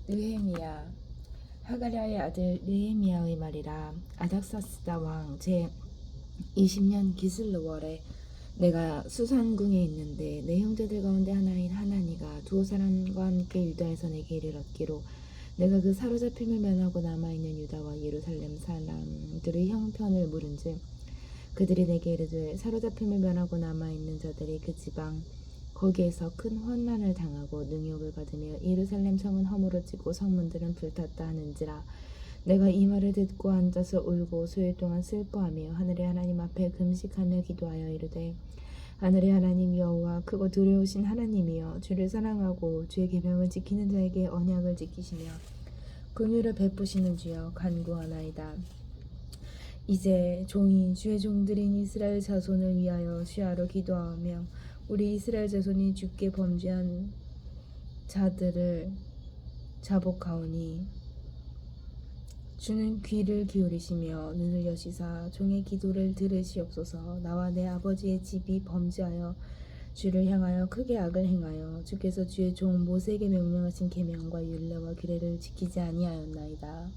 느헤미야 하가랴의 아들 느헤미야의 말이라. 아닥사스다 왕 제 20년 기슬르월에 내가 수산궁에 있는데 내 형제들 가운데 하나인 하나니가 두 사람과 함께 유다에서 내게 이르렀기로 내가 그 사로잡힘을 면하고 남아있는 유다와 예루살렘 사람들의 형편을 물은즉 그들이 내게 이르되 사로잡힘을 면하고 남아있는 자들이 그 지방 거기에서 큰 환난을 당하고 능욕을 받으며 예루살렘 성은 허물어지고 성문들은 불탔다 하는지라. 내가 이 말을 듣고 앉아서 울고 수일 동안 슬퍼하며 하늘의 하나님 앞에 금식하며 기도하여 이르되 하늘의 하나님 여호와 크고 두려우신 하나님이여 주를 사랑하고 주의 계명을 지키는 자에게 언약을 지키시며 긍휼을 베푸시는 주여 간구하나이다. 이제 종이 주의 종들인 이스라엘 자손을 위하여 주야로 기도하며 우리 이스라엘 자손이 주께 범죄한 자들을 자복하오니 주는 귀를 기울이시며 눈을 여시사 종의 기도를 들으시옵소서. 나와 내 아버지의 집이 범죄하여 주를 향하여 크게 악을 행하여 주께서 주의 종 모세에게 명령하신 계명과 율례와 규례를 지키지 아니하였나이다.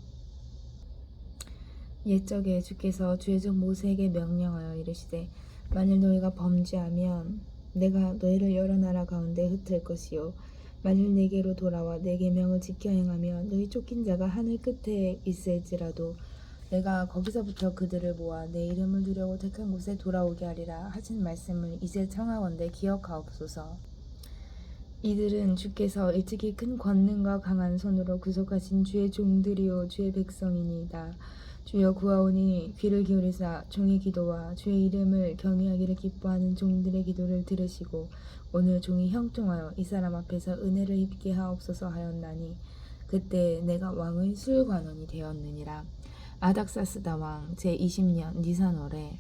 옛적에 주께서 주의 종 모세에게 명령하여 이르시되 만일 너희가 범죄하면 내가 너희를 여러 나라 가운데 흩을 것이요 만일 내게로 돌아와 내 계명을 지켜 행하며 너희 쫓긴 자가 하늘 끝에 있을지라도 내가 거기서부터 그들을 모아 내 이름을 두려고 택한 곳에 돌아오게 하리라 하신 말씀을 이제 청하건대 기억하옵소서. 이들은 주께서 일찍이 큰 권능과 강한 손으로 구속하신 주의 종들이요 주의 백성이니이다. 주여 구하오니 귀를 기울이사 종의 기도와 주의 이름을 경외하기를 기뻐하는 종들의 기도를 들으시고 오늘 종이 형통하여 이 사람 앞에서 은혜를 입게 하옵소서 하였나니 그때 내가 왕의 술관원이 되었느니라. 아닥사스다 왕 제 20년 니산월에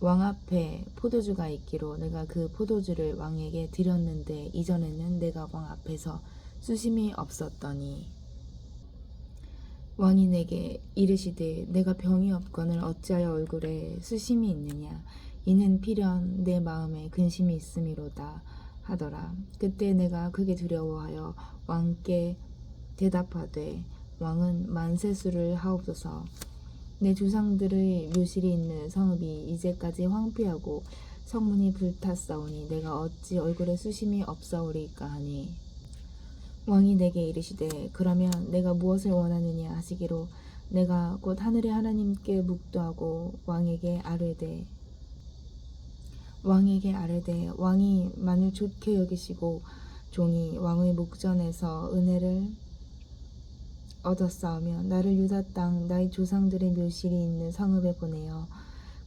왕 앞에 포도주가 있기로 내가 그 포도주를 왕에게 드렸는데 이전에는 내가 왕 앞에서 수심이 없었더니 왕이 내게 이르시되 내가 병이 없거늘 어찌하여 얼굴에 수심이 있느냐 이는 필연 내 마음에 근심이 있음이로다 하더라. 그때 내가 크게 두려워하여 왕께 대답하되 왕은 만세수를 하옵소서. 내 조상들의 묘실이 있는 성읍이 이제까지 황폐하고 성문이 불탔사오니 내가 어찌 얼굴에 수심이 없사오리까 하니 왕이 내게 이르시되 그러면 내가 무엇을 원하느냐 하시기로 내가 곧 하늘의 하나님께 묵도하고 왕에게 아뢰되 왕이 만일 좋게 여기시고 종이 왕의 목전에서 은혜를 얻었사오며 나를 유다 땅 나의 조상들의 묘실이 있는 성읍에 보내어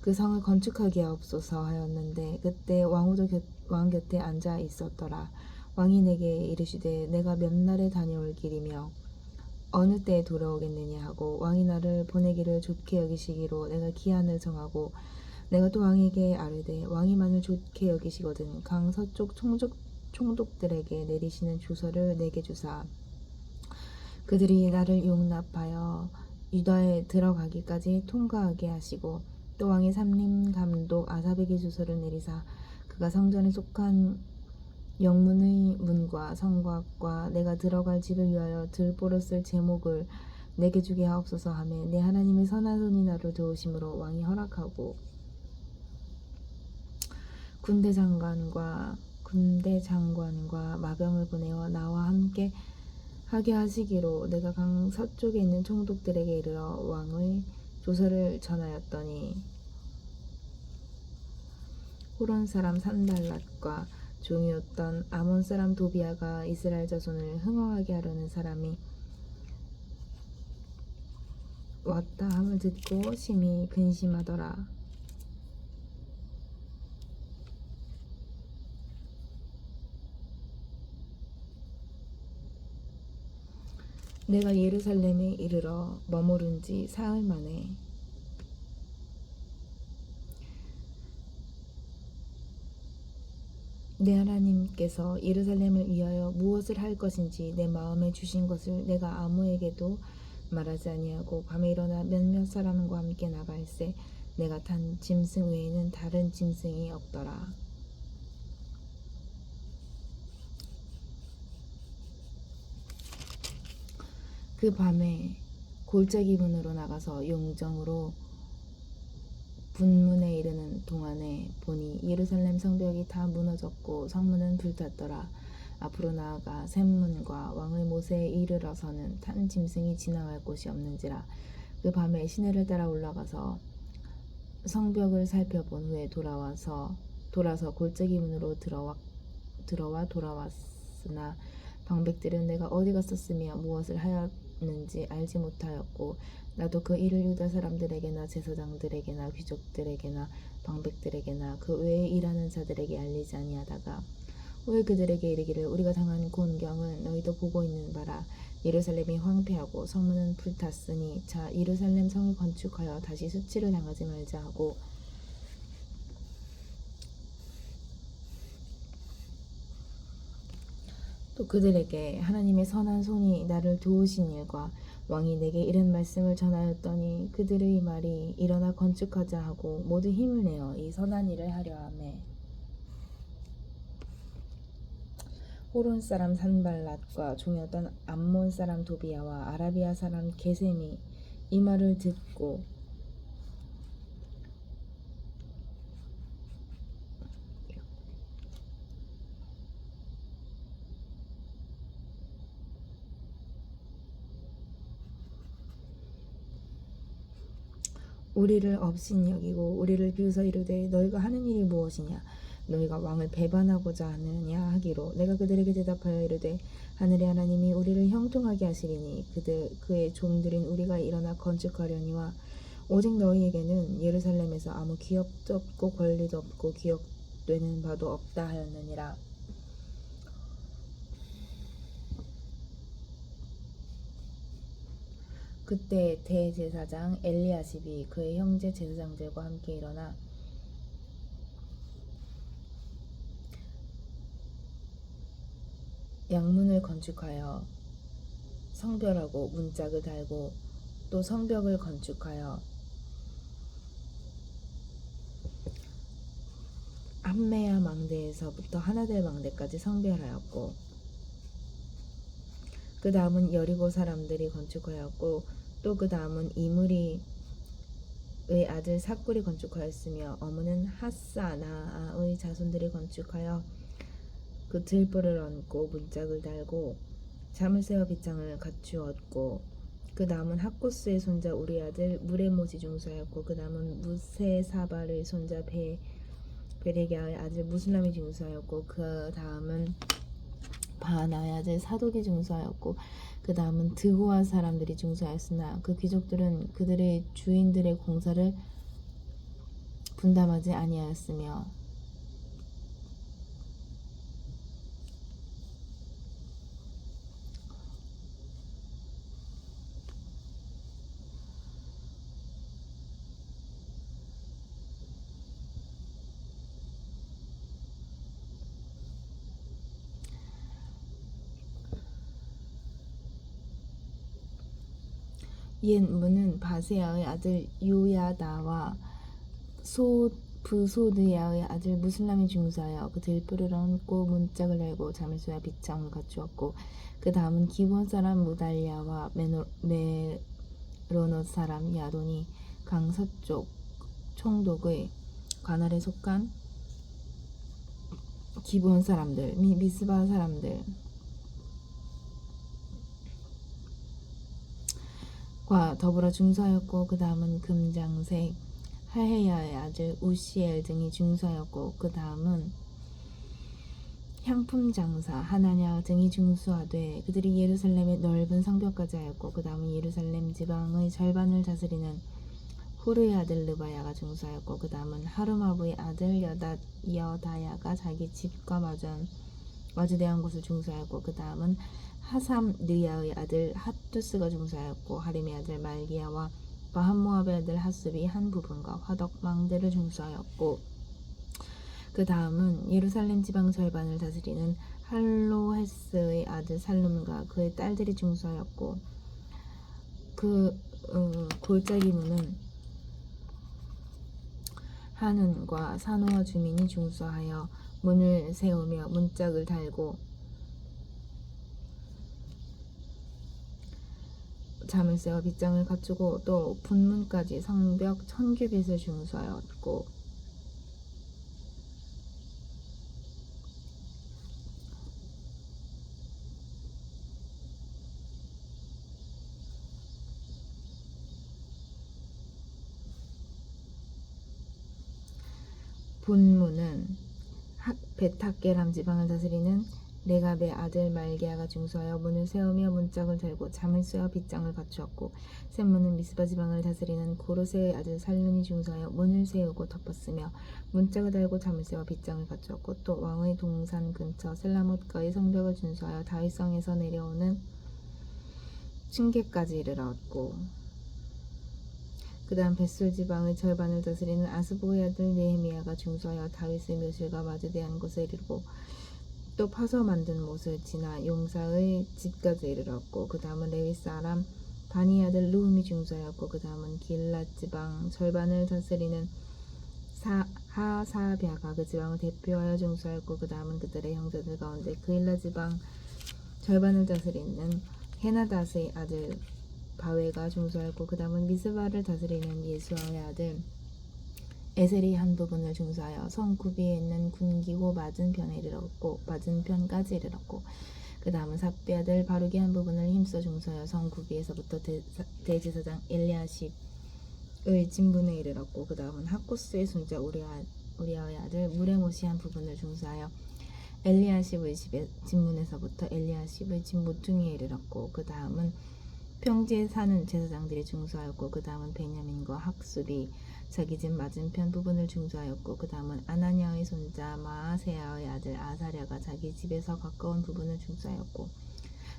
그 성을 건축하게 하옵소서 하였는데 그때 왕후도 왕 곁에 앉아 있었더라. 왕이 내게 이르시되 내가 몇 날에 다녀올 길이며 어느 때에 돌아오겠느냐 하고 왕이 나를 보내기를 좋게 여기시기로 내가 기한을 정하고 내가 또 왕에게 아뢰되 왕이 만일 좋게 여기시거든 강 서쪽 총독들에게 내리시는 주서를 내게 주사 그들이 나를 용납하여 유다에 들어가기까지 통과하게 하시고 또 왕의 삼림 감독 아사백의 주서를 내리사 그가 성전에 속한 영문의 문과 성곽과 내가 들어갈 집을 위하여 들보로 쓸 제목을 내게 주게 하옵소서 하며 내 하나님의 선한 손이 나를 도우심으로 왕이 허락하고 군대 장관과 마병을 보내어 나와 함께 하게 하시기로 내가 강 서쪽에 있는 총독들에게 이르러 왕의 조서를 전하였더니 호론 사람 산발랏과 종이었던 아몬 사람 도비아가 이스라엘 자손을 흥황하게 하려는 사람이 왔다 함을 듣고 심히 근심하더라. 내가 예루살렘에 이르러 머무른 지 사흘 만에 내 하나님께서 예루살렘을 위하여 무엇을 할 것인지 내 마음에 주신 것을 내가 아무에게도 말하지 아니하고 밤에 일어나 몇몇 사람과 함께 나갈새 내가 탄 짐승 외에는 다른 짐승이 없더라. 그 밤에 골짜기 문으로 나가서 용정으로 분문에 이르는 동안에 보니 예루살렘 성벽이 다 무너졌고 성문은 불탔더라. 앞으로 나아가 샘문과 왕의 못에 이르러서는 탄 짐승이 지나갈 곳이 없는지라. 그 밤에 시내를 따라 올라가서 성벽을 살펴본 후에 돌아서 골짜기 문으로 돌아왔으나 방백들은 내가 어디 갔었으며 무엇을 하였는지 알지 못하였고 나도 그 일을 유다 사람들에게나 제사장들에게나 귀족들에게나 방백들에게나 그 외에 일하는 자들에게 알리지 아니하다가 후에 그들에게 이르기를 우리가 당한 곤경은 너희도 보고 있는 바라. 예루살렘이 황폐하고 성문은 불탔으니 자 예루살렘 성을 건축하여 다시 수치를 당하지 말자 하고 또 그들에게 하나님의 선한 손이 나를 도우신 일과 왕이 내게 이런 말씀을 전하였더니 그들의 말이 일어나 건축하자 하고 모두 힘을 내어 이 선한 일을 하려 하매 호론 사람 산발랏과 종이었던 암몬 사람 도비야와 아라비아 사람 게셈이 이 말을 듣고 우리를 업신 여기고 우리를 비웃어 이르되 너희가 하는 일이 무엇이냐 너희가 왕을 배반하고자 하느냐 하기로 내가 그들에게 대답하여 이르되 하늘의 하나님이 우리를 형통하게 하시리니 그의 종들인 우리가 일어나 건축하려니와 오직 너희에게는 예루살렘에서 아무 기업도 없고 권리도 없고 기억되는 바도 없다 하였느니라. 그때 대제사장 엘리야십이 그의 형제 제사장들과 함께 일어나 양문을 건축하여 성별하고 문짝을 달고 또 성벽을 건축하여 함메야 망대에서부터 하나델 망대까지 성별하였고 그 다음은 여리고 사람들이 건축하였고 또 그 다음은 이므리의 아들 삭굴이 건축하였으며 어무는 하사나아의 자손들이 건축하여 그 들보를 얹고 문짝을 달고 잠을 세워 빗장을 갖추었고 그 다음은 학고스의 손자 우리 아들 무레못이 중수하였고 그 다음은 무세사발의 손자 베레기아의 아들 무슬람이 중수하였고 그 다음은 바나의 아들 사독이 중수하였고 그 다음은 드고아 사람들이 중수하였으나 그 귀족들은 그들의 주인들의 공사를 분담하지 아니하였으며 옛 문은 바세야의 아들 요야다와 부소드야의 아들 무슬람이 중수하여 그 들보를 얹고 문짝을 달고 잠을 쏘야 빗장을 갖추었고 그 다음은 기본 사람 무달랴와 메로노 사람 야돈이 강 서쪽 총독의 관할에 속한 기본 사람들 미스바 사람들 과 더불어 중수하였고 그 다음은 금장색 하헤야의 아들 우시엘 등이 중수하였고 그 다음은 향품 장사 하나냐 등이 중수하되 그들이 예루살렘의 넓은 성벽까지 하였고 그 다음은 예루살렘 지방의 절반을 다스리는 후르의 아들 르바야가 중수하였고 그 다음은 하루마브의 아들 여다야가 자기 집과 마주대한 곳을 중수하였고 그 다음은 하삼느야의 아들 핫두스가 중수하였고 하림의 아들 말기야와 바한모압의 아들 핫습이 한 부분과 화덕망대를 중수하였고 그 다음은 예루살렘 지방 절반을 다스리는 할로헤스의 아들 살룸과 그의 딸들이 중수하였고 그 골짜기 문은 하는과 사노아 주민이 중수하여 문을 세우며 문짝을 달고 잠을 세워 빗장을 갖추고 또 분문까지 성벽 1000규빗을 중수하였고 분문은 베타게람 지방을 다스리는 레갑의 아들 말게아가 중수하여 문을 세우며 문짝을 달고 잠을 쇠어 빗장을 갖추었고 셈문은 미스바 지방을 다스리는 고르세의 아들 살룬이 중수하여 문을 세우고 덮었으며 문짝을 달고 잠을 세워 빗장을 갖추었고 또 왕의 동산 근처 셀라못가의 성벽을 준수하여 다윗성에서 내려오는 층계까지 이르렀고 그 다음 벳술 지방의 절반을 다스리는 아스보의 아들 느헤미야가 중수하여 다윗의 묘실과 마주대한 곳에 이르고 또 파서 만든 못을 지나 용사의 집까지 이르렀고 그 다음은 레위 사람 바니 아들 루흠이 중수하였고 그 다음은 길랏 지방 절반을 다스리는 하사비아가 그 지방을 대표하여 중수하였고 그 다음은 그들의 형제들 가운데 그일라 지방 절반을 다스리는 헤나닷의 아들 바웨가 중수하였고 그 다음은 미스바를 다스리는 예수아의 아들 에셀이 한 부분을 중수하여 성 구비에 있는 군기고 맞은편에 이르렀고 맞은편까지 이르렀고 그 다음은 삽비 아들 바룩이 한 부분을 힘써 중수하여 성 구비에서부터 대제사장 엘리야십의 진분에 이르렀고 그 다음은 하코스의 손자 우리아의 아들 무레못이 한 부분을 중수하여 엘리야십의 집의 진문에서부터 엘리야십의 집 모퉁이에 이르렀고 그 다음은 평지에 사는 제사장들이 중수하였고 그 다음은 베냐민과 학습이 자기 집 맞은편 부분을 중수하였고 그 다음은 아나니아의 손자 마아세야의 아들 아사랴가 자기 집에서 가까운 부분을 중수하였고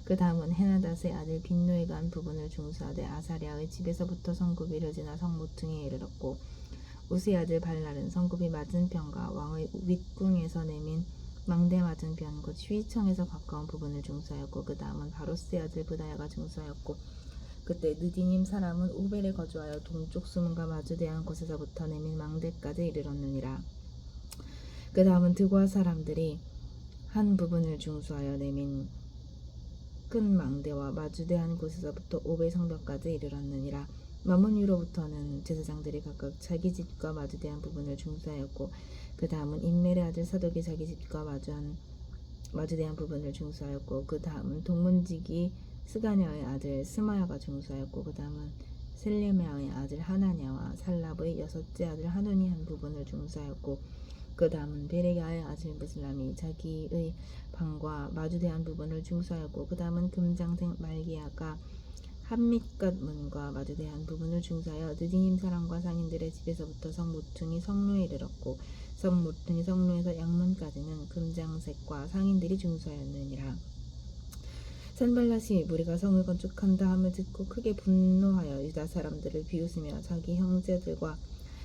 그 다음은 헤나닷의 아들 빈노이가 한 부분을 중수하되 아사랴의 집에서부터 성굽이를 지나 성모퉁이에 이르렀고 우스의 아들 발랄은 성굽이 맞은편과 왕의 윗궁에서 내민 망대 맞은편 곧 휘청에서 가까운 부분을 중수하였고 그 다음은 바로스의 아들 브다야가 중수하였고 그때 느디님 사람은 오벨에 거주하여 동쪽 수문과 마주대한 곳에서부터 내민 망대까지 이르렀느니라. 그 다음은 드과 사람들이 한 부분을 중수하여 내민 큰 망대와 마주대한 곳에서부터 오벨 성벽까지 이르렀느니라. 마문 위로부터는 제사장들이 각각 자기 집과 마주대한 부분을 중수하였고 그 다음은 임멜의 아들 사독이 자기 집과 마주대한 부분을 중수하였고 그 다음은 동문지기 스가냐의 아들 스마야가 중수하였고 그 다음은 셀레메아의 아들 하나냐와 살랍의 여섯째 아들 하논이 한 부분을 중수하였고 그 다음은 베레야의 아들 무슬람이 자기의 방과 마주대한 부분을 중수하였고 그 다음은 금장생 말기야가 한밑갓 문과 마주대한 부분을 중수하여 느디님 사람과 상인들의 집에서부터 성모퉁이 성로에 이르렀고 성모퉁이 성로에서 양문까지는 금장색과 상인들이 중수하였느니라. 산발랏이 우리가 성을 건축한다 함을 듣고 크게 분노하여 유다 사람들을 비웃으며 자기 형제들과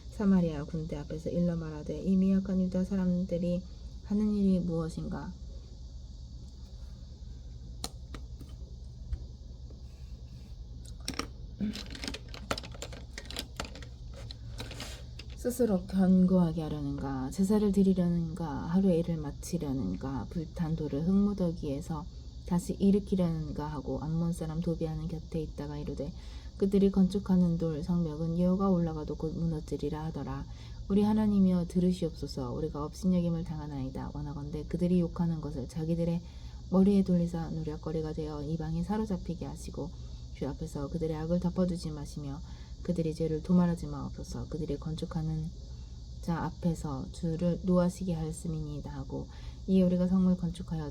사마리아 군대 앞에서 일러 말하되 이 미약한 유다 사람들이 하는 일이 무엇인가? 스스로 견고하게 하려는가? 제사를 드리려는가? 하루의 일을 마치려는가? 불탄 돌을 흙무더기에서 다시 일으키려는가 하고 암몬 사람 도비아는 곁에 있다가 이르되 그들이 건축하는 돌 성벽은 여호가 올라가도 곧 무너지리라 하더라. 우리 하나님이여 들으시옵소서. 우리가 업신여김을 당하나이다. 원하건대 그들이 욕하는 것을 자기들의 머리에 돌리사 노략거리가 되어 이방에 사로잡히게 하시고 주 앞에서 그들의 악을 덮어두지 마시며 그들이 죄를 도말하지 마옵소서. 그들이 건축하는 자 앞에서 주를 노하시게 하였음이니이다 하고 이에 우리가 성을 건축하여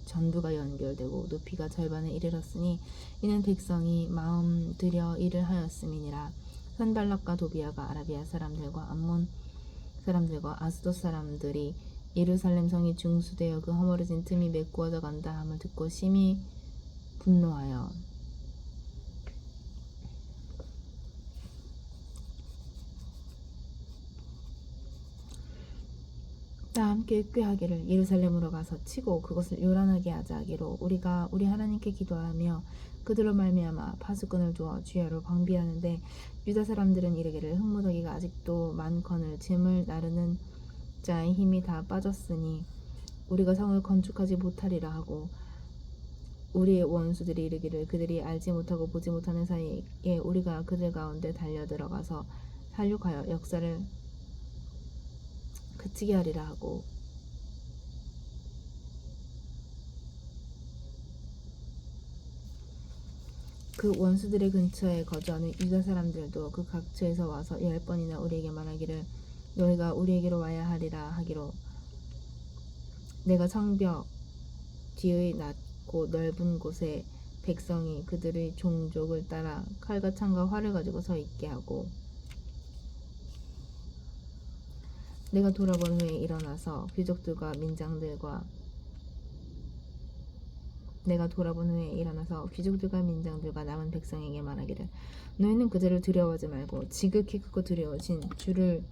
전부가 연결되고 높이가 절반에 이르렀으니 이는 백성이 마음 들여 일을 하였음이니라. 산발락과 도비아가 아라비아 사람들과 암몬 사람들과 아스돗 사람들이 예루살렘 성이 중수되어 그 허물어진 틈이 메꾸어져 간다 함을 듣고 심히 분노하여 다 함께 꾀하기를 예루살렘으로 가서 치고 그것을 요란하게 하자 하기로 우리가 우리 하나님께 기도하며 그들로 말미암아 파수꾼을 두어 주야로 방비하는데 유다 사람들은 이르기를 흙무더기가 아직도 많거늘 짐을 나르는 자의 힘이 다 빠졌으니 우리가 성을 건축하지 못하리라 하고 우리의 원수들이 이르기를 그들이 알지 못하고 보지 못하는 사이에 우리가 그들 가운데 달려들어가서 살육하여 역사를 그치게 하리라 하고 그 원수들의 근처에 거주하는 유다 사람들도 그 각처에서 와서 10번이나 우리에게 말하기를 너희가 우리에게로 와야 하리라 하기로 내가 성벽 뒤의 낮고 넓은 곳에 백성이 그들의 종족을 따라 칼과 창과 활을 가지고 서 있게 하고 내가 돌아본 후에 일어나서 귀족들과 민장들과 남은 백성에게 말하기를 너희는 그들을 두려워하지 말고 지극히 크고 두려우신 주를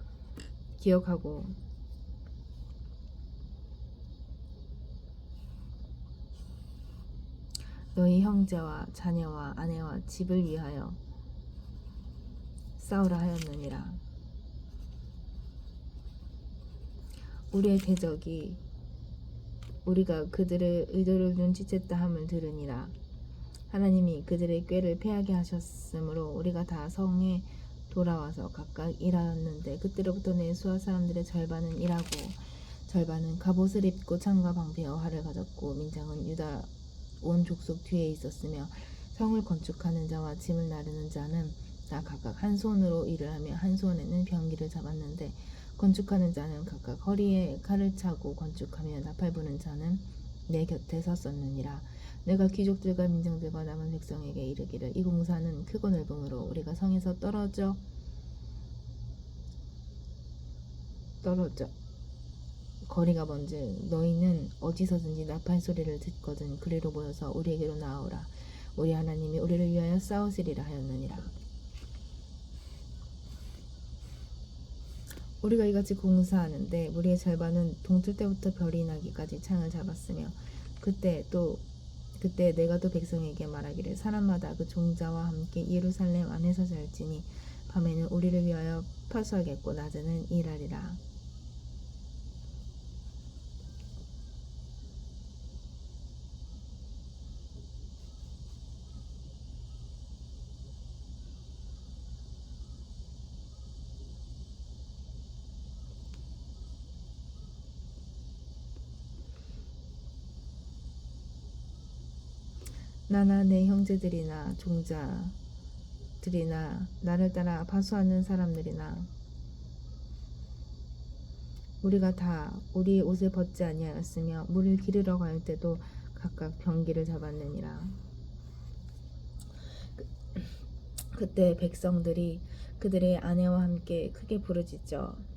기억하고 너희 형제와 자녀와 아내와 집을 위하여 싸우라 하였느니라. 우리의 대적이 우리가 그들의 의도를 눈치챘다 함을 들으니라. 하나님이 그들의 꾀를 패하게 하셨으므로 우리가 다 성에 돌아와서 각각 일하였는데 그때로부터 내수아 사람들의 절반은 일하고 절반은 갑옷을 입고 창과 방패와 활을 가졌고 민장은 유다 온 족속 뒤에 있었으며 성을 건축하는 자와 짐을 나르는 자는 다 각각 한 손으로 일을 하며 한 손에는 병기를 잡았는데 건축하는 자는 각각 허리에 칼을 차고 건축하며 나팔 부는 자는 내 곁에 섰었느니라. 내가 귀족들과 민정들과 남은 백성에게 이르기를 이 공사는 크고 넓음으로 우리가 성에서 떨어져 거리가 먼즉 너희는 어디서든지 나팔 소리를 듣거든 그리로 모여서 우리에게로 나아오라. 우리 하나님이 우리를 위하여 싸우시리라 하였느니라. 우리가 이같이 공사하는데 우리의 절반은 동틀 때부터 별이 나기까지 창을 잡았으며 그때 내가 또 백성에게 말하기를 사람마다 그 종자와 함께 예루살렘 안에서 잘지니 밤에는 우리를 위하여 파수하겠고 낮에는 일하리라. 나나 내 형제들이나 종자들이나 나를 따라 파수하는 사람들이나 우리가 다 우리의 옷을 벗지 아니하였으며 물을 기르러 갈 때도 각각 병기를 잡았느니라. 그때 백성들이 그들의 아내와 함께 크게 부르짖어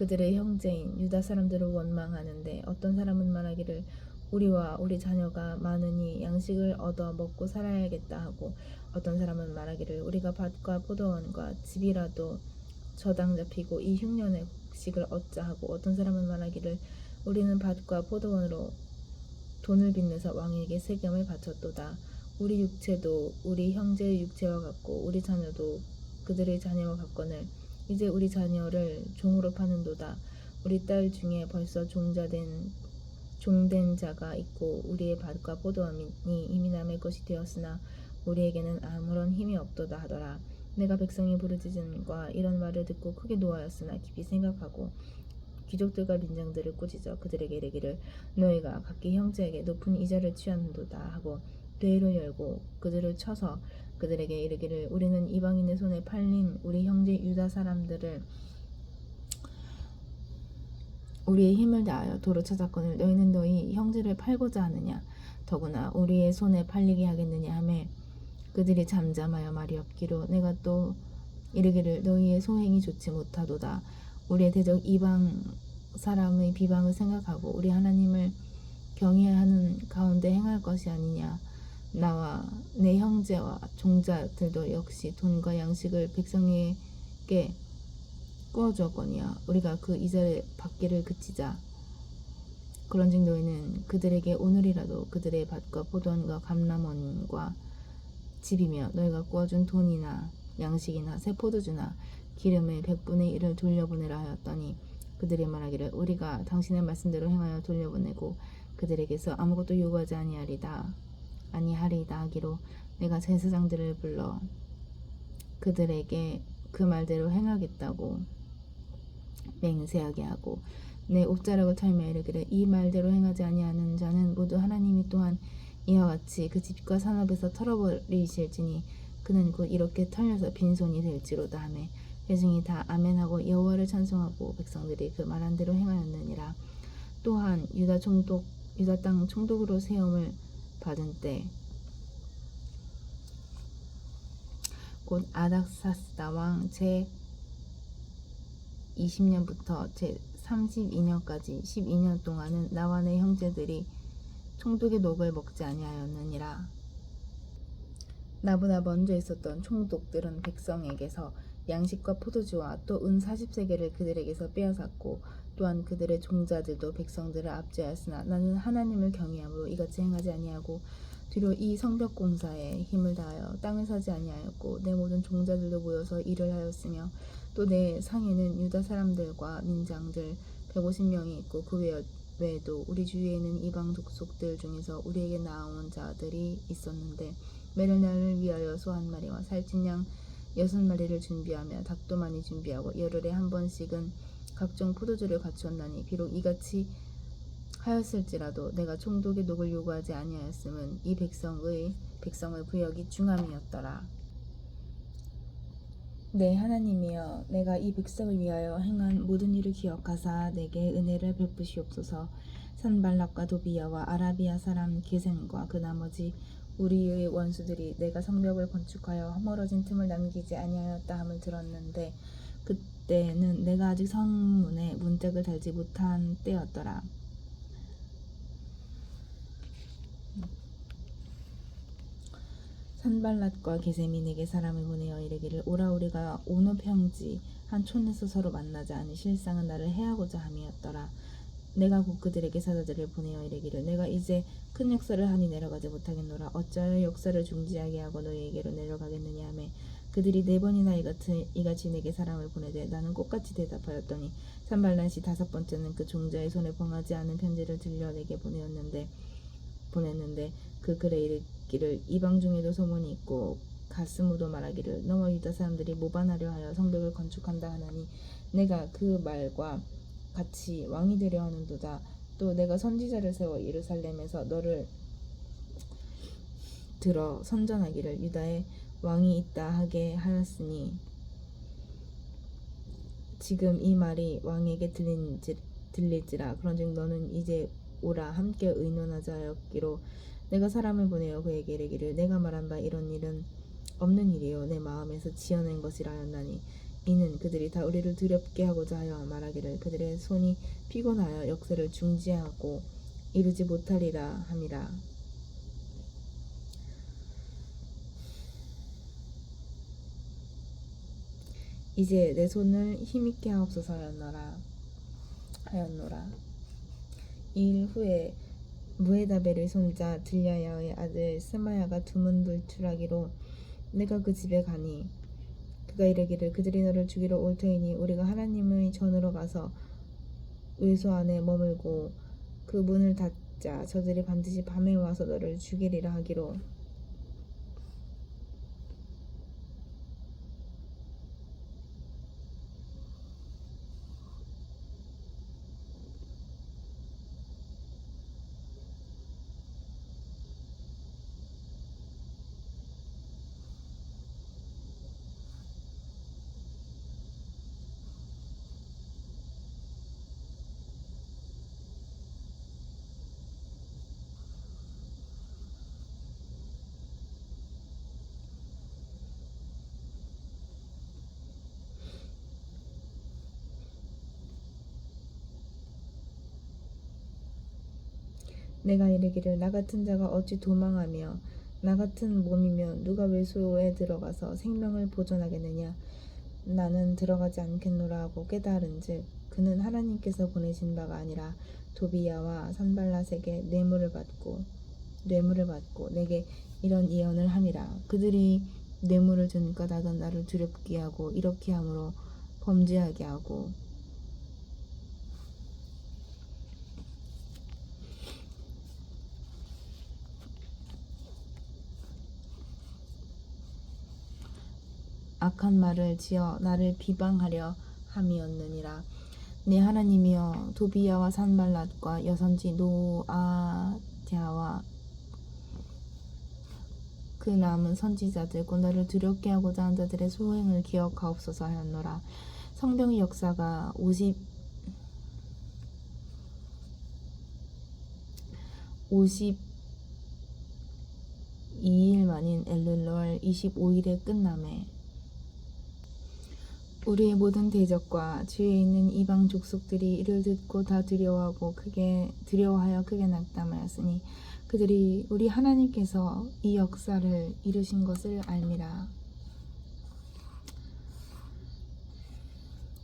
그들의 형제인 유다 사람들을 원망하는데 어떤 사람은 말하기를 우리와 우리 자녀가 많으니 양식을 얻어 먹고 살아야겠다 하고 어떤 사람은 말하기를 우리가 밭과 포도원과 집이라도 저당 잡히고 이 흉년의 곡식을 얻자 하고 어떤 사람은 말하기를 우리는 밭과 포도원으로 돈을 빚내서 왕에게 세금을 바쳤도다. 우리 육체도 우리 형제의 육체와 같고 우리 자녀도 그들의 자녀와 같거늘 이제 우리 자녀를 종으로 파는도다. 우리 딸 중에 벌써 종된 자가 있고 우리의 밭과 포도원이 이미 남의 것이 되었으나 우리에게는 아무런 힘이 없도다 하더라. 내가 백성의 부르짖음과 이런 말을 듣고 크게 노하였으나 깊이 생각하고 귀족들과 민장들을 꾸짖어 그들에게 이르기를 너희가 각기 형제에게 높은 이자를 취한도다 하고 뇌를 열고 그들을 쳐서 그들에게 이르기를 우리는 이방인의 손에 팔린 우리 형제 유다 사람들을 우리의 힘을 다하여 도로 찾았거늘 너희는 너희 형제를 팔고자 하느냐 더구나 우리의 손에 팔리게 하겠느냐 하매 그들이 잠잠하여 말이 없기로 내가 또 이르기를 너희의 소행이 좋지 못하도다. 우리의 대적 이방 사람의 비방을 생각하고 우리 하나님을 경외하는 가운데 행할 것이 아니냐. 나와 내 형제와 종자들도 역시 돈과 양식을 백성에게 꾸어주었거니와 우리가 그 이자를 받기를 그치자. 그런즉 너희는 그들에게 오늘이라도 그들의 밭과 포도원과 감람원과 집이며 너희가 꾸어준 돈이나 양식이나 새 포도주나 기름의 100분의 1을 돌려보내라 하였더니 그들이 말하기를 우리가 당신의 말씀대로 행하여 돌려보내고 그들에게서 아무것도 요구하지 아니하리이다 하기로 내가 제사장들을 불러 그들에게 그 말대로 행하겠다고 맹세하게 하고 내 옷자락을 털며 이르기를 이 말대로 행하지 아니하는 자는 모두 하나님이 또한 이와 같이 그 집과 산업에서 털어버리실지니 그는 곧 이렇게 털려서 빈손이 될지로다 하매 회중이 다 아멘하고 여호와를 찬송하고 백성들이 그 말한 대로 행하였느니라. 또한 유다 땅 총독으로 세움을 받은 때 곧 아닥사스다 왕 제 20년부터 제 32년까지 12년 동안은 나와 내 형제들이 총독의 녹을 먹지 아니하였느니라. 나보다 먼저 있었던 총독들은 백성에게서 양식과 포도주와 또 은 40세겔을 그들에게서 빼앗았고 또한 그들의 종자들도 백성들을 압제하였으나 나는 하나님을 경외함으로 이같이 행하지 아니하고 뒤로 이 성벽 공사에 힘을 다하여 땅을 사지 아니하였고 내 모든 종자들도 모여서 일을 하였으며 또 내 상에는 유다 사람들과 민장들 150명이 있고 그 외에도 우리 주위에는 이방 족속들 중에서 우리에게 나아온 자들이 있었는데 매를 날을 위하여 소 한 마리와 살찐 양 6마리를 준비하며 닭도 많이 준비하고 열흘에 한 번씩은 각종 포도주를 갖추었나니 비록 이같이 하였을지라도 내가 총독의 녹을 요구하지 아니하였음은 이 백성의 부역이 중함이었더라. 내 하나님이여 내가 이 백성을 위하여 행한 모든 일을 기억하사 내게 은혜를 베푸시옵소서. 산발락과 도비야와 아라비아 사람 게셈과 그 나머지 우리의 원수들이 내가 성벽을 건축하여 허물어진 틈을 남기지 아니하였다 함을 들었는데 그때는 내가 아직 성문에 문짝을 달지 못한 때였더라. 산발랏과 게셈이 내게 사람을 보내어 이르기를 오라 우리가 오노 평지 한 촌에서 서로 만나자 하니 실상은 나를 해하고자 함이었더라. 내가 곧 그들에게 사자들을 보내어 이르기를 내가 이제 큰 역사를 하니 내려가지 못하겠노라. 어찌하여 역사를 중지하게 하고 너희에게로 내려가겠느냐 하며 그들이 4번이나 이같이 내게 사람을 보내되 나는 똑같이 대답하였더니 산발랏이 5번째는 그 종자의 손에 봉하지 않은 편지를 들려 내게 보냈는데 그 글에 이르기를 이방 중에도 소문이 있고 가스무도 말하기를 너와 유다 사람들이 모반하려 하여 성벽을 건축한다 하나니 내가 그 말과 같이 왕이 되려 하는도다. 또 내가 선지자를 세워 예루살렘에서 너를 들어 선전하기를 유다에 왕이 있다 하게 하였으니 지금 이 말이 왕에게 들릴지라. 그런즉 너는 이제 오라 함께 의논하자 하였기로 내가 사람을 보내어 그에게 이르기를 내가 말한 바 이런 일은 없는 일이요 내 마음에서 지어낸 것이라 하였나니 이는 그들이 다 우리를 두렵게 하고자 하여 말하기를 그들의 손이 피곤하여 역사를 중지하고 이루지 못하리라 함이라. 이제 내 손을 힘있게 하옵소서 하였노라. 이 일 후에 무에다벨의 손자 들랴야의 아들 스마야가 두문불출하기로 내가 그 집에 가니 그가 이르기를 그들이 너를 죽이러 올 터이니 우리가 하나님의 전으로 가서 외소 안에 머물고 그 문을 닫자. 저들이 반드시 밤에 와서 너를 죽이리라 하기로 내가 이르기를 나 같은 자가 어찌 도망하며 나 같은 몸이면 누가 외소에 들어가서 생명을 보존하겠느냐. 나는 들어가지 않겠노라 하고 깨달은즉 그는 하나님께서 보내신 바가 아니라 도비야와 산발랏에게 뇌물을 받고 내게 이런 예언을 함이라. 그들이 뇌물을 준 까닭은 나를 두렵게 하고 이렇게 함으로 범죄하게 하고 악한 말을 지어 나를 비방하려 함이었느니라. 내 하나님이여, 도비야와 산발랏과 여선지 노아디아와 그 남은 선지자들 곧 너를 두렵게 하고자 한 자들의 소행을 기억하옵소서 하였노라. 성경의 역사가 52일 만인 엘룰월 25일에 끝남에 우리의 모든 대적과 주위에 있는 이방 족속들이 이를 듣고 다 두려워하여 크게 낙담하였으니 그들이 우리 하나님께서 이 역사를 이루신 것을 알미라.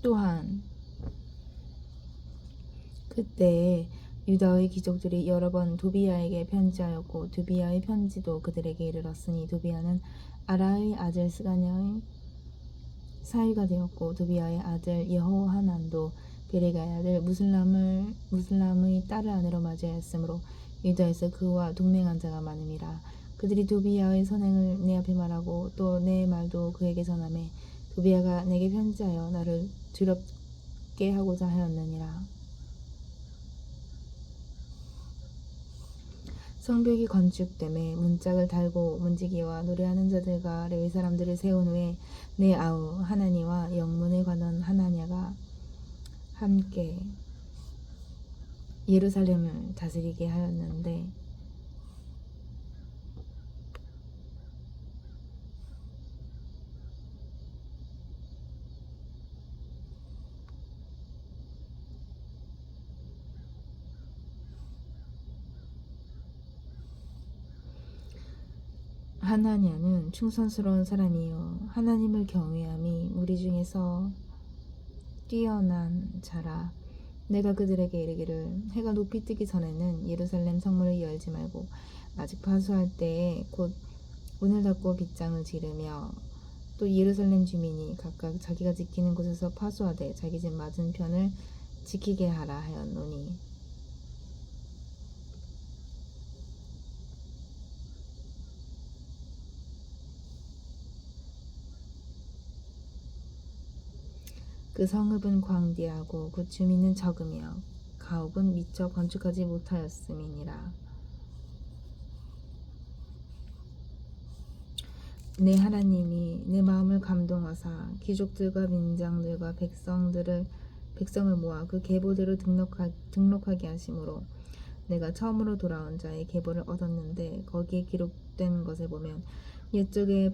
또한 그때에 유다의 귀족들이 여러 번 도비야에게 편지하였고 도비야의 편지도 그들에게 이르렀으니 도비야는 아라의 아들 스가냐의 사위가 되었고 도비야의 아들 여호하난도 베레가의 아들 무슬람의 딸을 아내로 맞이하였으므로 유다에서 그와 동맹한 자가 많음이라. 그들이 도비야의 선행을 내 앞에 말하고 또 내 말도 그에게 전하매 도비야가 내게 편지하여 나를 두렵게 하고자 하였느니라. 성벽이 건축됨에 문짝을 달고 문지기와 노래하는 자들과 레위 사람들을 세운 후에 내 아우 하나니와 영문에 관한 하나냐가 함께 예루살렘을 다스리게 하였는데 하나냐는 충성스러운 사람이요 하나님을 경외함이 무리 중에서 뛰어난 자라. 내가 그들에게 이르기를 해가 높이 뜨기 전에는 예루살렘 성문을 열지 말고 아직 파수할 때에 곧 문을 닫고 빗장을 지르며 또 예루살렘 주민이 각각 자기가 지키는 곳에서 파수하되 자기 집 맞은편을 지키게 하라 하였노니 그 성읍은 광대하고 그 주민은 적으며 가옥은 미처 건축하지 못하였음이니라. 내 하나님이 내 마음을 감동하사 귀족들과 민장들과 백성을 모아 그 계보대로 등록하게 하심으로 내가 처음으로 돌아온 자의 계보를 얻었는데 거기에 기록된 것을 보면 옛적에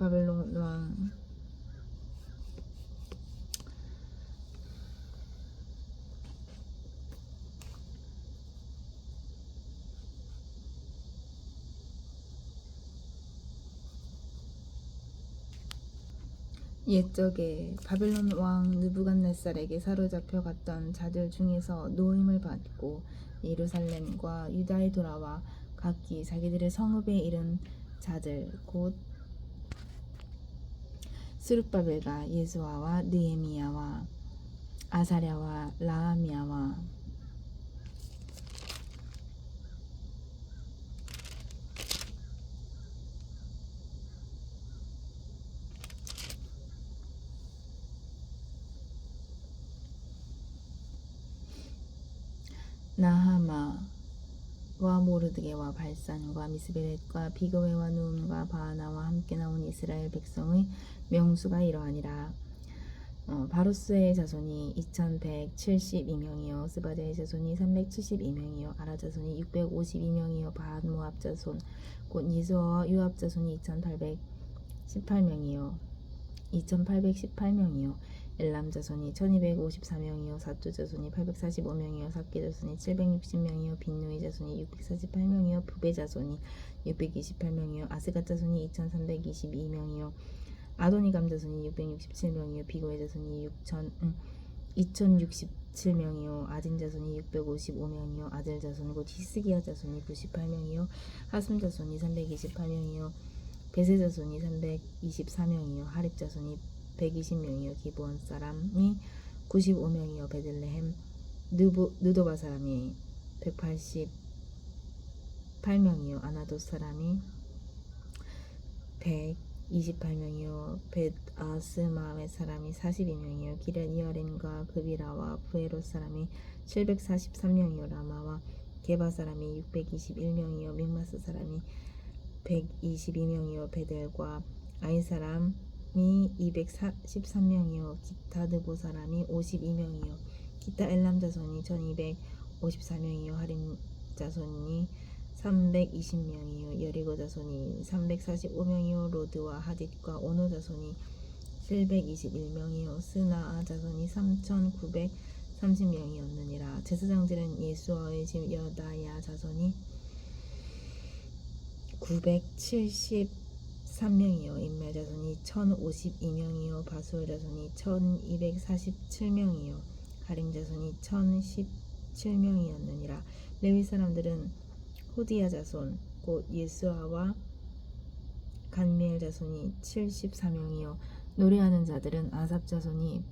바벨론 왕 느부갓네살에게 사로잡혀 갔던 자들 중에서 노임을 받고 예루살렘과 유다에 돌아와 각기 자기들의 성읍에 이른 자들 곧 스룹바벨과 예수아와 느헤미야와 아사랴와 라하미야와 나하마와 모르드게와 발산과 미스베렛과 비그웨와 누움과 바하나와 함께 나온 이스라엘 백성의 명수가 이러하니라. 바로스의 자손이 2172명이요 스바데의 자손이 372명이요 아라 자손이 652명이요 바한 모압 자손 곧 예수아와 요압 자손이 2818명이요 엘람 자손이 1254명이요 사투 자손이 845명이요 삭게 자손이 760명이요 빈누이 자손이 648명이요 부베 자손이 628명이요 아스갓 자손이 2322명이요 아도니감 자손이 667명이요 비고의 자손이 2067명이요 아딘 자손이 655명이요 아델 자손 곧 히스기야 자손이 98명이요 하슴 자손이 328명이요 베세 자손이 324명이요 하립 자손이 120명이요 기브온 사람이 95명이요 베들레헴 느도바 사람이 188명이요 아나돗 사람이 28명이요 벳 아스마의 사람이 42명이요 기럇 이아림과 그비라와 부에롯 사람이 743명이요 라마와 게바 사람이 621명이요 믹마스 사람이 122명이요 베델과 아이 사람이 243명이요 기타 드보 사람이 52명이요 기타 엘람 자손이 1254명이요 하림 자손이 320명이요 여리고 자손이 345명이요 로드와 하딧과 오노 자손이 721명이요 스나아 자손이 3930명이었느니라. 제사장들은 예수와의 집 여다야 자손이 973명이요 인멜 자손이 1052명이요 바술 자손이 1247명이요 하림 자손이 1017명이었느니라. 레위 사람들은 호디야 자손 곧 예수아와 간미엘 자손이 74명이요 노래하는 자들은 아삽 자손이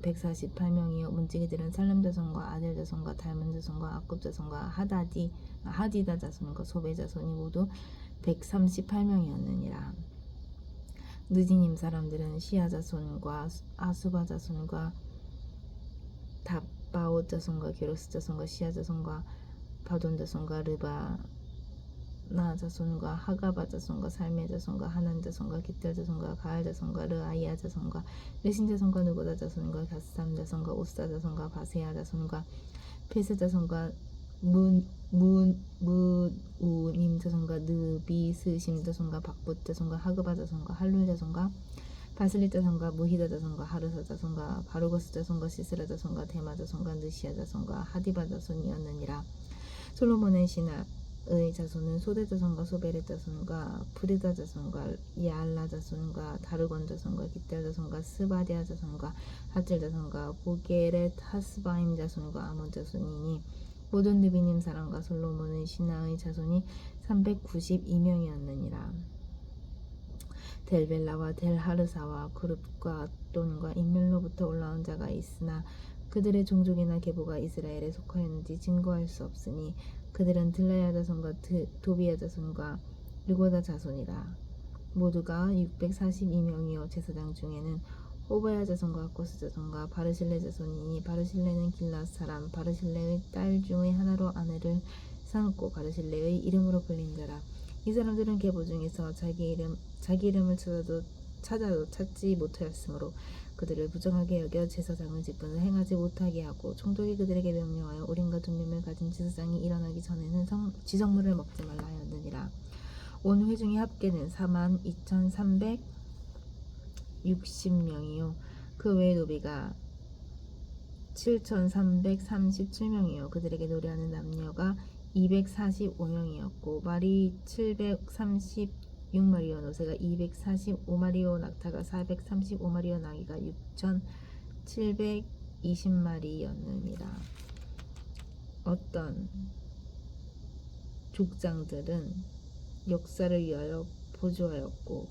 148명이요 문지기들은 살렘 자손과 아델 자손과 달문 자손과 아굽 자손과 하디다 자손과 소베 자손이 모두 138명이었느니라. 느디님 사람들은 시아 자손과 아수바 자손과 다바옷 자손과 게로스 자손과 시아 자손과 바돈 자손과 르바나 자손과 하가바 자손과 살메 자손과 하난 자손과 기텔 자손과 가알 자손과 르아이야 자손과 레신 자손과 누고다 자손과 갓삼 자손과 오스다 자손과 바세야 자손과 페스 자손과 무우님 자손과 느비스심 자손과 박붓 자손과 하그바 자손과 할룰 자손과 바슬리 자손과 무히다 자손과 하르사 자손과 바루거스 자손과 시스라 자손과 데마 자손과 느시아 자손과 하디바 자손이었느니라. 솔로몬의 신하의 자손은 소대 자손과 소베렛 자손과 프리다 자손과 야알라 자손과 다르곤 자손과 기텔 자손과 스바디아 자손과 하질 자손과 보게렛 하스바임 자손과 아몬 자손이니 모든 느비님 사람과 솔로몬의 신하의 자손이 392명이었느니라. 델벨라와 델하르사와 그룹과 돈과 인멜로부터 올라온 자가 있으나 그들의 종족이나 계보가 이스라엘에 속하였는지 증거할 수 없으니 그들은 들라야 자손과 도비야 자손과 르고다 자손이라. 모두가 642명이요 제사장 중에는 호바야 자손과 아코스 자손과 바르실레 자손이니 바르실레는 길랏 사람 바르실레의 딸 중의 하나로 아내를 삼고 바르실레의 이름으로 불린 자라. 이 사람들은 계보 중에서 자기 이름을 찾아도 찾지 못하였으므로 그들을 부정하게 여겨 제사장의 직분을 행하지 못하게 하고 총독이 그들에게 명령하여 우림과 둠림을 가진 제사장이 일어나기 전에는 지성물을 먹지 말라 하였느니라. 온 회중의 합계는 42,360명이요 그 외의 노비가 7,337명이요 그들에게 노래하는 남녀가 245명이었고 말이 736마리요 노새가 245마리요 낙타가 435마리요 나귀가 6,720마리였느니라. 어떤 족장들은 역사를 위하여 보조하였고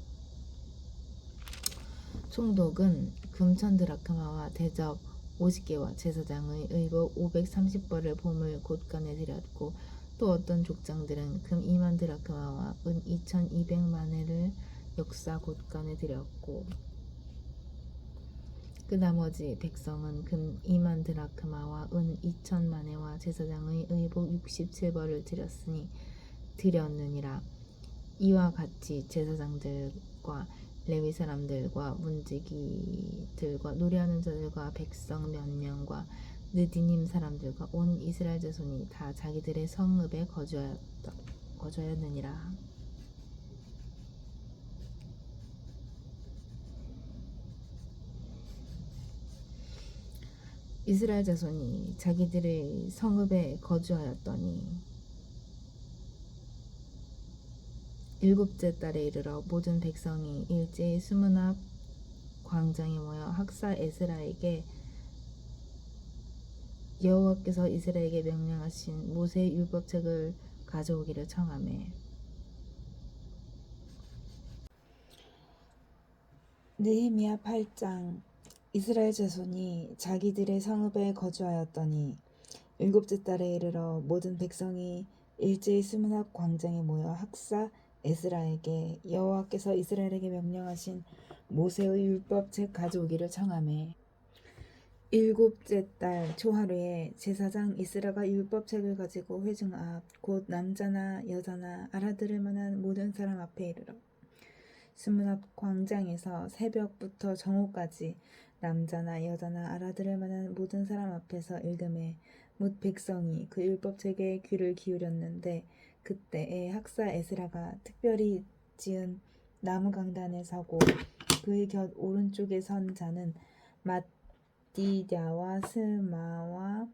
총독은 금천 드라크마와 대접 50개와 제사장의 의복 530벌을 보물 곳간에 드렸고 또 어떤 족장들은 금 2만 드라크마와 은 2200만회를 역사 곳간에 드렸고 그 나머지 백성은 금 2만 드라크마와 은 2000만회와 제사장의 의복 67벌을 드렸느니라. 이와 같이 제사장들과 레위 사람들과 문지기들과 노래하는 자들과 백성 몇 명과 느디님 사람들과 온 이스라엘 자손이 다 자기들의 성읍에 거주하였느니라. 이스라엘 자손이 자기들의 성읍에 거주하였더니 일곱째 달에 이르러 모든 백성이 일제히 수문 앞 광장에 모여 학사 에스라에게 여호와께서 이스라엘에게 명령하신 모세의 율법책을 가져오기를 청하매 느헤미야 8장. 이스라엘 자손이 자기들의 성읍에 거주하였더니 일곱째 달에 이르러 모든 백성이 일제히 수문 앞 광장에 모여 학사 에스라에게 여호와께서 이스라엘에게 명령하신 모세의 율법책 가져오기를 청하매 일곱째 달 초하루에 제사장 이스라가 율법책을 가지고 회중 앞 곧 남자나 여자나 알아들을 만한 모든 사람 앞에 이르러 수문 앞 광장에서 새벽부터 정오까지 남자나 여자나 알아들을 만한 모든 사람 앞에서 읽음에 뭇 백성이 그 율법책에 귀를 기울였는데 그때에 학사 에스라가 특별히 지은 나무 강단에 서고 그의 곁 오른쪽에 선 자는 띠랴와 스마와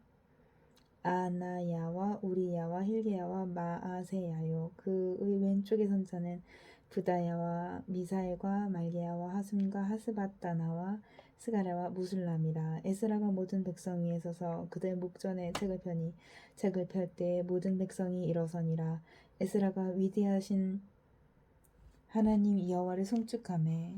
아나야와 우리야와 힐게야와 마아세야요. 그의 왼쪽에 선 자는 부다야와 미사엘과 말게야와 하숨과 하스바다나와 스가랴와 무술람이라. 에스라가 모든 백성 위에 서서 그들 목전에 책을 펴니 책을 펼 때에 모든 백성이 일어서니라. 에스라가 위대하신 하나님 여호와를 송축하매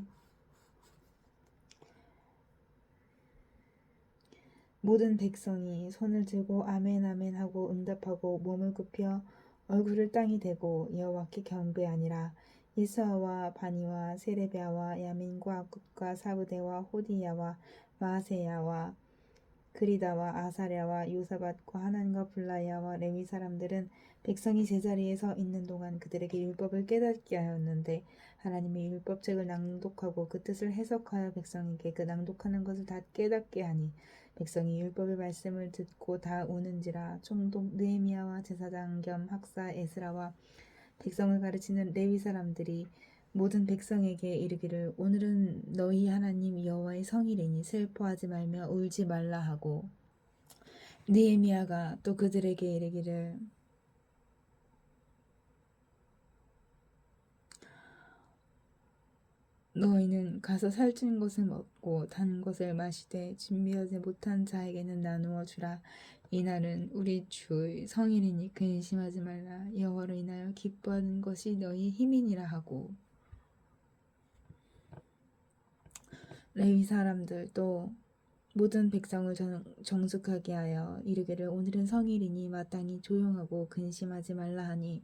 모든 백성이 손을 들고 아멘 아멘 하고 응답하고 몸을 굽혀 얼굴을 땅에 대고 여호와께 경배하니라. 이스아와 바니와 세레비아와 야민과 악굽과 사브대와 호디야와 마세야와 그리다와 아사랴와 요사밭과 하난과 블라야와 레위 사람들은 백성이 제자리에 서 있는 동안 그들에게 율법을 깨닫게 하였는데 하나님의 율법책을 낭독하고 그 뜻을 해석하여 백성에게 그 낭독하는 것을 다 깨닫게 하니 백성이 율법의 말씀을 듣고 다 우는지라. 총독 느헤미야와 제사장 겸 학사 에스라와 백성을 가르치는 레위 사람들이 모든 백성에게 이르기를 오늘은 너희 하나님 여호와의 성일이니 슬퍼하지 말며 울지 말라 하고 느헤미야가 또 그들에게 이르기를 너희는 가서 살찐 것을 먹고 단 것을 마시되 준비하지 못한 자에게는 나누어 주라. 이날은 우리 주의 성일이니 근심하지 말라. 여호와로 인하여 기뻐하는 것이 너희 힘이니라 하고 레위 사람들도 모든 백성을 정숙하게 하여 이르기를 오늘은 성일이니 마땅히 조용하고 근심하지 말라 하니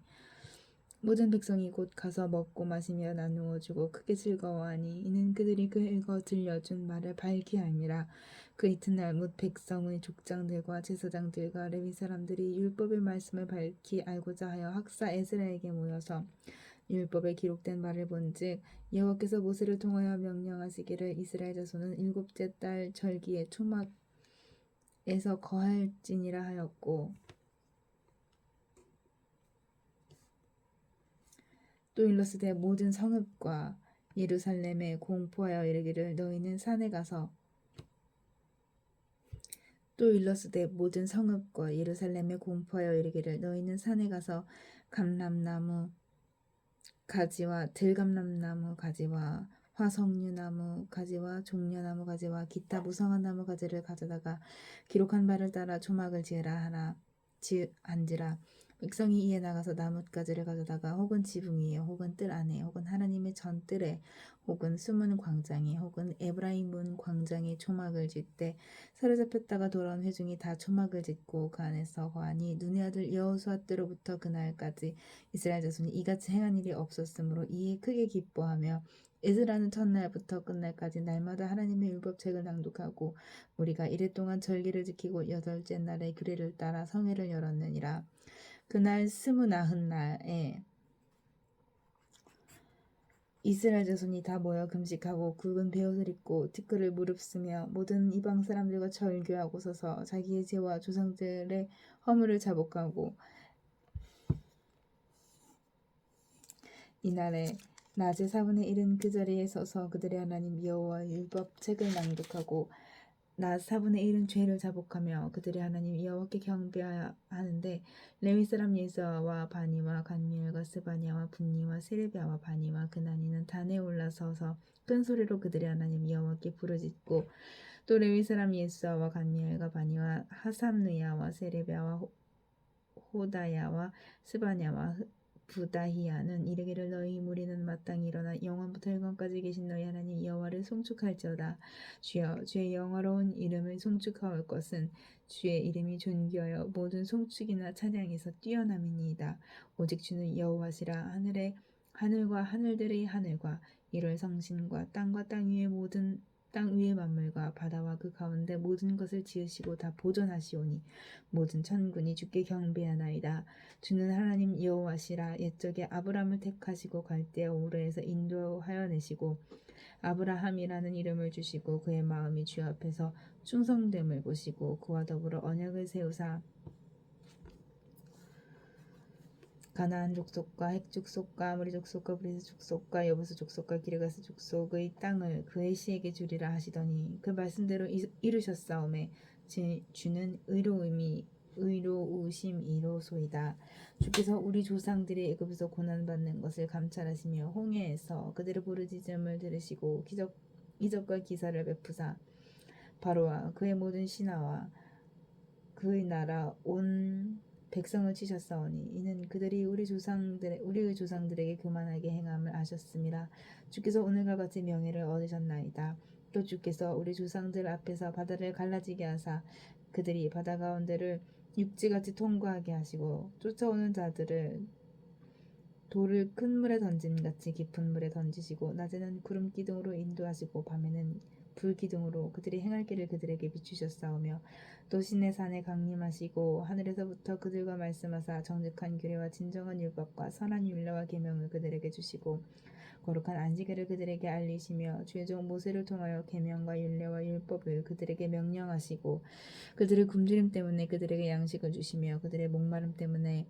모든 백성이 곧 가서 먹고 마시며 나누어 주고 크게 즐거워하니 이는 그들이 그 읽어 들려준 말을 밝히 알미라. 그 이튿날 뭇 백성의 족장들과 제사장들과 레위 사람들이 율법의 말씀을 밝히 알고자 하여 학사 에스라에게 모여서 율법에 기록된 말을 본즉 여호와께서 모세를 통하여 명령하시기를 이스라엘 자손은 일곱째 달 절기에 초막에서 거할지니라 하였고 또 일러스되 모든 성읍과 예루살렘에 공포하여 이르기를 너희는 산에 가서 또 일러스되 모든 성읍과 예루살렘에 공포하여 이르기를 너희는 산에 가서 감람나무 가지와 들감람나무 가지와 화석류나무 가지와 종려나무 가지와 기타 무성한 나무 가지를 가져다가 기록한 바를 따라 조막을 지으라. 백성이 이에 나가서 나뭇가지를 가져다가 혹은 지붕 위에 혹은 뜰 안에 혹은 하나님의 전뜰에 혹은 수문 광장에 혹은 에브라임 문 광장에 초막을 짓되 사로잡혔다가 돌아온 회중이 다 초막을 짓고 그 안에서 거하니 눈의 아들 여호수아 때로부터 그날까지 이스라엘 자손이 이같이 행한 일이 없었으므로 이에 크게 기뻐하며 에스라는 첫날부터 끝날까지 날마다 하나님의 율법책을 낭독하고 우리가 이랫동안 절기를 지키고 여덟째 날에 규례를 따라 성회를 열었느니라. 그날 스무나흔 날에 이스라엘 자손이 다 모여 금식하고 굵은 베옷을 입고 티끌을 무릅쓰며 모든 이방 사람들과 절교하고 서서 자기의 죄와 조상들의 허물을 자복하고 이날에 낮에 4분의 1은 그 자리에 서서 그들의 하나님 여호와의 율법책을 낭독하고 낮 4분의 1은 죄를 자복하며 그들의 하나님 여호와께 경배하여 하는데 레위 사람 예수아와 바니와 간미엘과 스바냐와 분니와 세레비아와 바니와 그나니는 단에 올라서서 큰 소리로 그들의 하나님 여호와께 부르짖고 또 레위 사람 예수아와 간미엘과 바니와 하삼느야와 세레비아와 호다야와 스바냐와 부다히야는 이르기를 너희 무리는 마땅히 일어나 영원부터 영원까지 계신 너희 하나님 여호와를 송축할지어다. 주여 주의 영화로운 이름을 송축하올 것은 주의 이름이 존귀하여 모든 송축이나 찬양에서 뛰어남이니이다. 오직 주는 여호와시라. 하늘과 하늘들의 하늘과 이를 성신과 땅과 땅 위의 모든 땅 위의 만물과 바다와 그 가운데 모든 것을 지으시고 다 보존하시오니 모든 천군이 주께 경배하나이다. 주는 하나님 여호와시라. 옛적에 아브람을 택하시고 갈대아 우르에서 인도하여 내시고 아브라함이라는 이름을 주시고 그의 마음이 주 앞에서 충성됨을 보시고 그와 더불어 언약을 세우사 가나안 족속과 헷 족속과 아모리 족속과 브리스 족속과 여부스 족속과 기르가스 족속의 땅을 그의 씨에게 주리라 하시더니 그 말씀대로 이루셨사오매 주는 의로우심이로소이다. 주께서 우리 조상들이 애굽에서 고난받는 것을 감찰하시며 홍해에서 그들의 부르짖음을 들으시고 이적과 기사를 베푸사 바로와 그의 모든 신하와 그의 나라 온 백성을 치셨사오니 이는 그들이 우리의 조상들에게 교만하게 행함을 아셨음이라. 주께서 오늘과 같이 명예를 얻으셨나이다. 또 주께서 우리 조상들 앞에서 바다를 갈라지게 하사 그들이 바다 가운데를 육지같이 통과하게 하시고 쫓아오는 자들을 돌을 큰 물에 던짐같이 깊은 물에 던지시고 낮에는 구름 기둥으로 인도하시고 밤에는 불 기둥으로 그들이 행할 길을 그들에게 비추셨사오며 또 시내 산에 강림하시고 하늘에서부터 그들과 말씀하사 정직한 규례와 진정한 율법과 선한 율례와 계명을 그들에게 주시고 거룩한 안식일을 그들에게 알리시며 주의 종 모세를 통하여 계명과 율례와 율법을 그들에게 명령하시고 그들의 굶주림 때문에 그들에게 양식을 주시며 그들의 목마름 때문에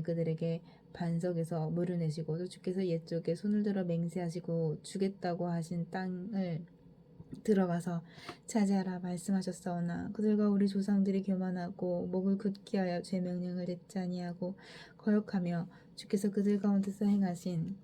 그들에게 반석에서 물을 내시고 또 주께서 옛적에 손을 들어 맹세하시고 주겠다고 하신 땅을 들어가서 차지하라 말씀하셨사오나 그들과 우리 조상들이 교만하고 목을 굳게 하여 죄 명령을 듣지 아니하고 거역하며 주께서 그들 가운데서 행하신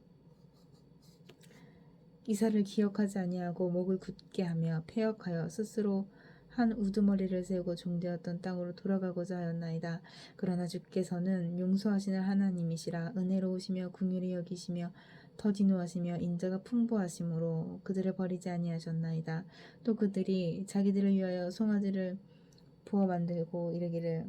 기사를 기억하지 아니하고 목을 굳게 하며 패역하여 스스로 한 우두머리를 세우고 종되었던 땅으로 돌아가고자 하였나이다. 그러나 주께서는 용서하시는 하나님이시라. 은혜로우시며 긍휼히 여기시며 더디노하시며 인자가 풍부하심으로 그들을 버리지 아니하셨나이다. 또 그들이 자기들을 위하여 송아지를 부어 만들고 이르기를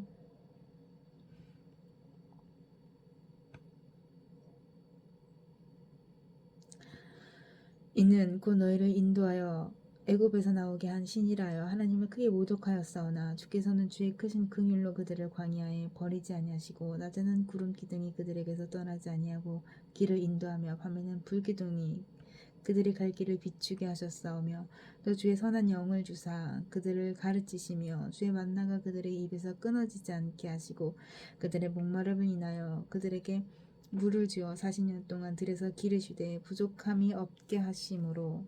이는 곧 너희를 인도하여 애굽에서 나오게 한 신이라여 하나님을 크게 모독하였사오나 주께서는 주의 크신 긍휼로 그들을 광야에 버리지 아니하시고 낮에는 구름 기둥이 그들에게서 떠나지 아니하고 길을 인도하며 밤에는 불 기둥이 그들이 갈 길을 비추게 하셨사오며 또 주의 선한 영을 주사 그들을 가르치시며 주의 만나가 그들의 입에서 끊어지지 않게 하시고 그들의 목마름을 인하여 그들에게 물을 주어 40년 동안 들에서 기르시되 부족함이 없게 하심으로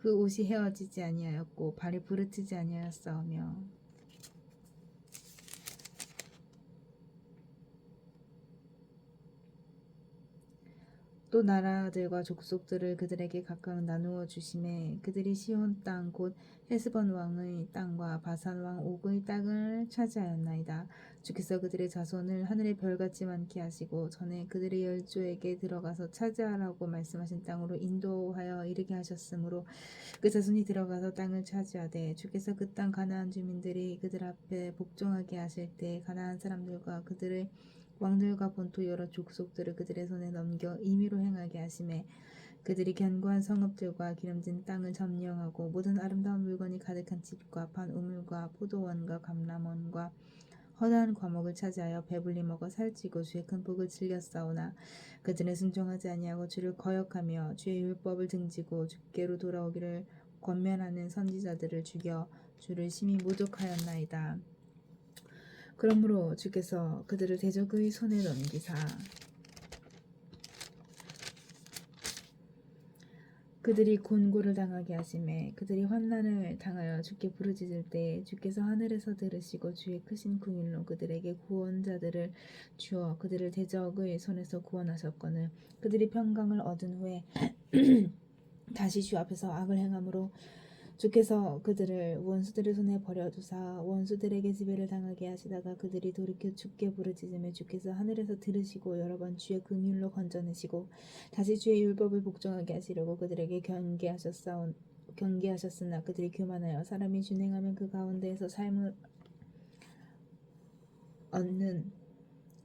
그 옷이 헤어지지 아니하였고 발이 부르트지 아니하였사오며 또 나라들과 족속들을 그들에게 각각 나누어 주심에 그들이 시온 땅 곧 헤스본 왕의 땅과 바산 왕 옥의 땅을 차지하였나이다. 주께서 그들의 자손을 하늘의 별같이 많게 하시고 전에 그들의 열조에게 들어가서 차지하라고 말씀하신 땅으로 인도하여 이르게 하셨으므로 그 자손이 들어가서 땅을 차지하되 주께서 그 땅 가나안 주민들이 그들 앞에 복종하게 하실 때 가나안 사람들과 그들의 왕들과 본토 여러 족속들을 그들의 손에 넘겨 임의로 행하게 하심에 그들이 견고한 성읍들과 기름진 땅을 점령하고 모든 아름다운 물건이 가득한 집과 판 우물과 포도원과 감람원과 허다한 과목을 차지하여 배불리 먹어 살찌고 주의 큰 복을 즐겼사오나 그들은 순종하지 아니하고 주를 거역하며 주의 율법을 등지고 주께로 돌아오기를 권면하는 선지자들을 죽여 주를 심히 모독하였나이다. 그러므로 주께서 그들을 대적의 손에 넘기사 그들이 곤고를 당하게 하심에 그들이 환난을 당하여 주께 부르짖을 때 주께서 하늘에서 들으시고 주의 크신 긍휼로 그들에게 구원자들을 주어 그들을 대적의 손에서 구원하셨거늘 그들이 평강을 얻은 후에 다시 주 앞에서 악을 행함으로 주께서 그들을 원수들의 손에 버려두사 원수들에게 지배를 당하게 하시다가 그들이 돌이켜 주께 부르짖으며 주께서 하늘에서 들으시고 여러 번 주의 긍휼로 건져내시고 다시 주의 율법을 복종하게 하시려고 그들에게 경계하셨으나 그들이 교만하여 사람이 준행하면 그 가운데에서 삶을 얻는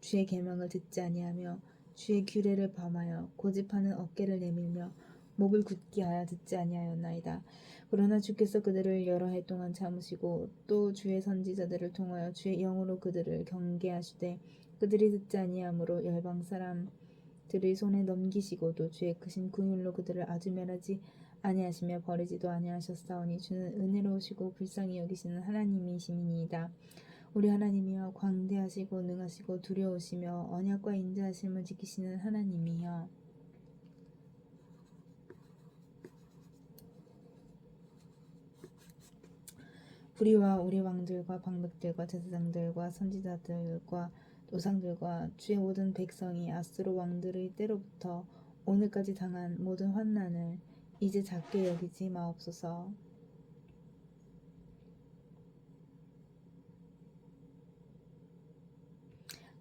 주의 계명을 듣지 아니하며 주의 규례를 범하여 고집하는 어깨를 내밀며 목을 굳게 하여 듣지 아니하였나이다. 그러나 주께서 그들을 여러 해 동안 참으시고 또 주의 선지자들을 통하여 주의 영으로 그들을 경계하시되 그들이 듣지 아니하므로 열방 사람들의 손에 넘기시고도 주의 크신 긍휼로 그들을 아주 멸하지 아니하시며 버리지도 아니하셨사오니 주는 은혜로우시고 불쌍히 여기시는 하나님이시니이다. 우리 하나님이여 광대하시고 능하시고 두려우시며 언약과 인자하심을 지키시는 하나님이여 우리와 우리 왕들과 방백들과 제사장들과 선지자들과 조상들과 주의 모든 백성이 아수르 왕들의 때로부터 오늘까지 당한 모든 환난을 이제 작게 여기지 마옵소서.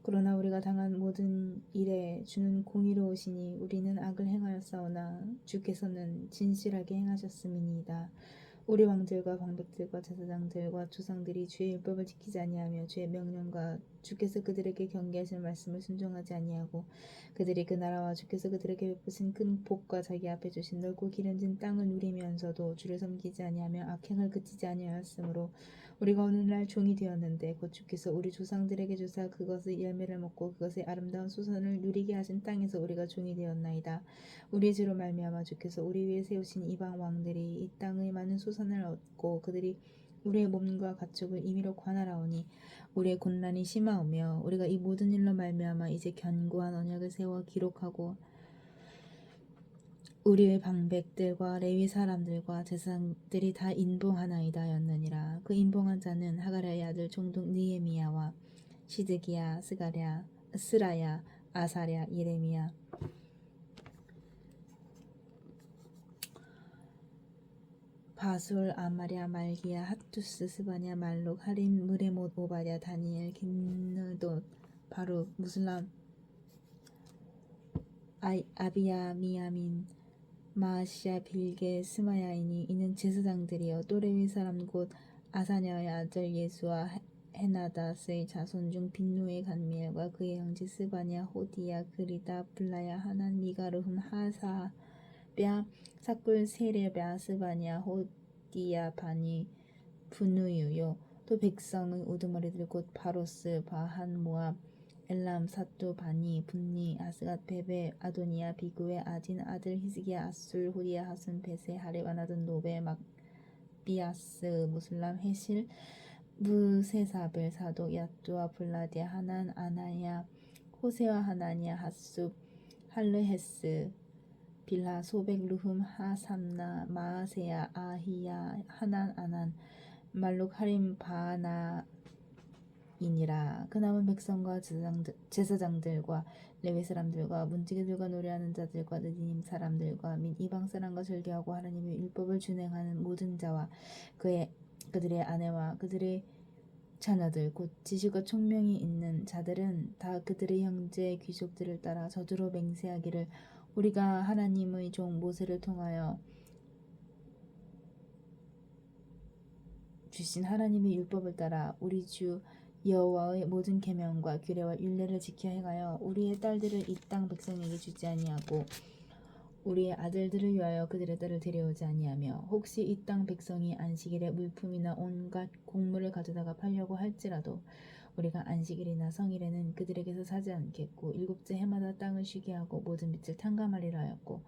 그러나 우리가 당한 모든 일에 주는 공의로우시니 우리는 악을 행하였사오나 주께서는 진실하게 행하셨음이니이다. 우리 왕들과 방백들과 제사장들과 조상들이 주의 율법을 지키지 아니하며 주의 명령과 주께서 그들에게 경계하신 말씀을 순종하지 아니하고 그들이 그 나라와 주께서 그들에게 베푸신 큰 복과 자기 앞에 주신 넓고 기름진 땅을 누리면서도 주를 섬기지 아니하며 악행을 그치지 아니하였으므로 우리가 오늘날 종이 되었는데 곧 주께서 우리 조상들에게 주사 그것의 열매를 먹고 그것의 아름다운 수선을 누리게 하신 땅에서 우리가 종이 되었나이다. 우리의 죄로 말미암아 주께서 우리 위에 세우신 이방 왕들이 이 땅의 많은 수선을 얻고 그들이 우리의 몸과 가축을 임의로 관할하오니 우리의 곤란이 심하오며 우리가 이 모든 일로 말미암아 이제 견고한 언약을 세워 기록하고 우리의 방백들과 레위 사람들과 제사장들이 다 인봉하나이다였느니라. 그 인봉한 자는 하가랴의 아들 총독 느헤미야와 시드기야, 스라야, 아사랴, 예레미야, 바술, 아마랴, 말기야, 핫투스, 스바냐, 말록, 하림, 무레못, 오바랴, 다니엘, 긴느돗, 바룩, 무슬람, 아비야, 미야민, 마아시아, 빌게, 스마야이니 이는 제사장들이여 또 레위 사람 곧 아사냐의 아들 예수와 헤나닷의 자손 중 빈누의 간미엘과 그의 형제 스바냐, 호디야, 그리다, 블라야, 하난, 미가르흠, 하사랴, 사꿀, 세레랴, 스바냐, 호디야, 바니, 분우유요. 또 백성의 우두머리들 곧 바로스, 바한, 모압, 엘람, 사뚜, 바니, 분니, 아스갓, 베베, 아도니아, 비구의 아딘, 아들 히스기야, 아술, 후리야, 하순, 베세, 하레바나든, 노베, 막비아스, 무슬람, 헤실, 무세사벨, 사독, 야뚜아, 블라디아, 하난, 아나야, 호세와 하나니아, 핫숲, 할르헤스, 빌라, 소백, 루흠, 하삼나, 마아세야, 아히야, 하난, 아난, 말룩, 하림, 바나, 이니라. 그 남은 백성과 제사장들과 레위 사람들과 문지기들과 노래하는 자들과 느디님 사람들과 및 이방 사람과 절개하고 하나님의 율법을 준행하는 모든 자와 그들의 아내와 그들의 자녀들 곧 지식과 총명이 있는 자들은 다 그들의 형제 귀족들을 따라 저주로 맹세하기를 우리가 하나님의 종 모세를 통하여 주신 하나님의 율법을 따라 우리 주 여호와의 모든 계명과 규례와 율례를 지켜 행하여 우리의 딸들을 이 땅 백성에게 주지 아니하고 우리의 아들들을 위하여 그들의 딸을 데려오지 아니하며 혹시 이 땅 백성이 안식일에 물품이나 온갖 곡물을 가져다가 팔려고 할지라도 우리가 안식일이나 성일에는 그들에게서 사지 않겠고 일곱째 해마다 땅을 쉬게 하고 모든 빛을 탕감하리라 하였고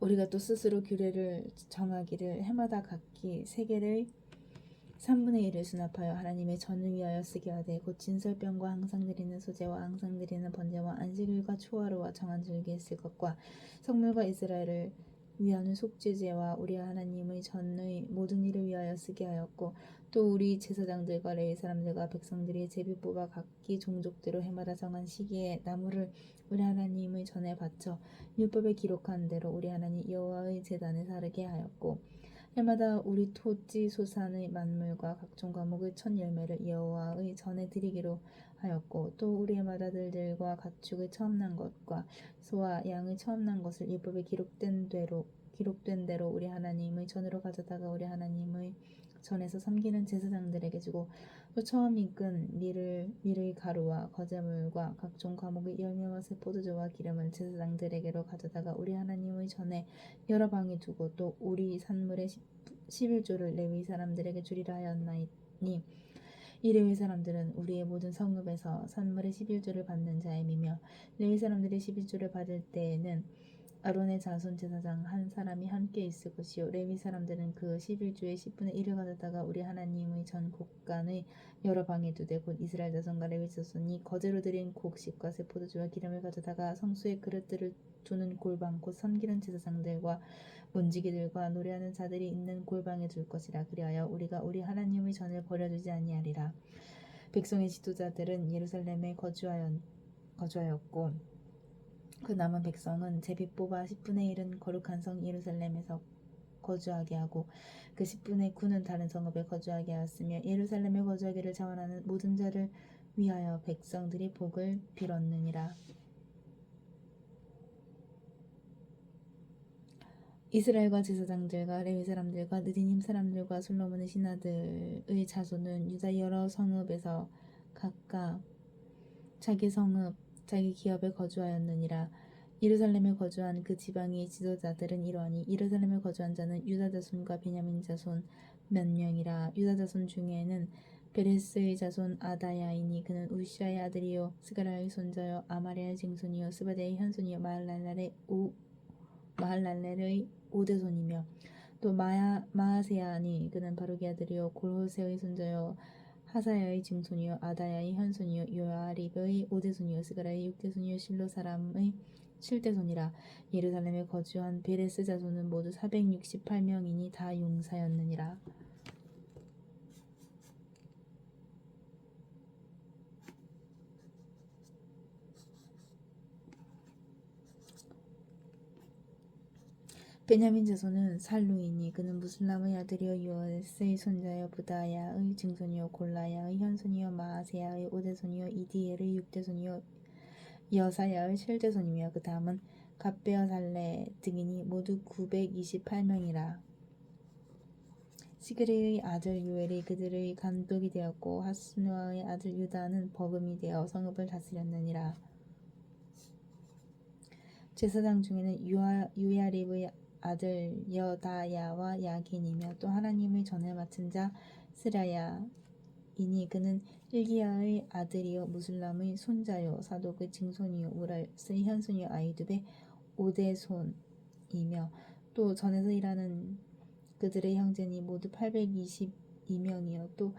우리가 또 스스로 규례를 정하기를 해마다 각기 세계를 3분의 1을 수납하여 하나님의 전을 위하여 쓰게 하되 곧 진설병과 항상 드리는 소제와 항상 드리는 번제와 안식일과 초하루와 정한 절기에 쓸 것과 성물과 이스라엘을 위하는 속죄제와 우리 하나님의 전의 모든 일을 위하여 쓰게 하였고 또 우리 제사장들과 레위 사람들과 백성들이 제비 뽑아 각기 종족대로 해마다 정한 시기에 나무를 우리 하나님의 전에 바쳐 율법에 기록한 대로 우리 하나님 여호와의 제단에 사르게 하였고 해마다 우리 토지 소산의 만물과 각종 과목의 첫 열매를 여호와의 전에 드리기로 하였고 또 우리 해마다 들들과 가축의 처음 난 것과 소와 양의 처음 난 것을 율법에 기록된 대로 우리 하나님의 전으로 가져다가 우리 하나님의 전에서 섬기는 제사장들에게 주고 또 처음 익은 밀의 가루와 거제물과 각종 과목의 열매와 새 포도주와 기름을 제사장들에게로 가져다가 우리 하나님의 전에 여러 방에 두고 또 우리 산물의 11조를 레위 사람들에게 주리라 하였나니 이 레위 사람들은 우리의 모든 성읍에서 산물의 11조를 받는 자임이며 레위 사람들이 11조를 받을 때에는 아론의 자손 제사장 한 사람이 함께 있을 것이요 레위 사람들은 그 11조의 10분의 1을 가져다가 우리 하나님의 전 곳간의 여러 방에 두되 곧 이스라엘 자손과 레위 자손이 거제로 드린 곡식과 새 포도주와 기름을 가져다가 성수의 그릇들을 두는 골방 곧 섬기는 제사장들과 문지기들과 노래하는 자들이 있는 골방에 둘 것이라. 그리하여 우리가 우리 하나님의 전을 버려두지 아니하리라. 백성의 지도자들은 예루살렘에 거주하였고 그 남은 백성은 제비 뽑아 10분의 1은 거룩한 성 예루살렘에서 거주하게 하고 그 10분의 9는 다른 성읍에 거주하게 하였으며 예루살렘에 거주하기를 자원하는 모든 자를 위하여 백성들이 복을 빌었느니라. 이스라엘과 제사장들과 레위 사람들과 느디님 사람들과 솔로몬의 신하들의 자손은 유다 여러 성읍에서 각각 자기 성읍 자기 기업에 거주하였느니라. 예루살렘에 거주한 그 지방의 지도자들은 이러하니 예루살렘에 거주한 자는 유다 자손과 베냐민 자손 몇 명이라. 유다 자손 중에는 베레스의 자손 아다야이니 그는 우시아의 아들이요 스가랴의 손자요 아마리아의 증손이요 스바데의 현손이요 마할랄렐의 오대손이며 또 마아세야니 그는 바루기 아들이요 골호세의 손자요 하사야의 증손이요 아다야의 현손이요 요아립의 오대손이요 스가랴의 육대손이요 실로 사람의 칠대손이라. 예루살렘에 거주한 베레스 자손은 모두 468명이니 다 용사였느니라. 베냐민 자손은 살루이니 그는 무슬람의 아들이요 요아스의 손자요 부다야의 증손이요 골라야의 현손이요 마아세야의 오대손이요 이디엘의 육대손이요 여사야의 칠대손이며 그 다음은 갑베어 살레 등이니 모두 928명이라. 시그리의 아들 요엘이 그들의 감독이 되었고 하스누아의 아들 유다는 버금이 되어 성읍을 다스렸느니라. 제사장 중에는 요야립의 아들 여다야와 야긴이며 또 하나님의 전을 맡은 자 스라야이니 그는 일기야의 아들이요 무슬람의 손자요 사독의 증손이요 우랄스의 현손이요 아이두베 오대손이며 또 전에서 일하는 그들의 형제니 모두 822명이요 또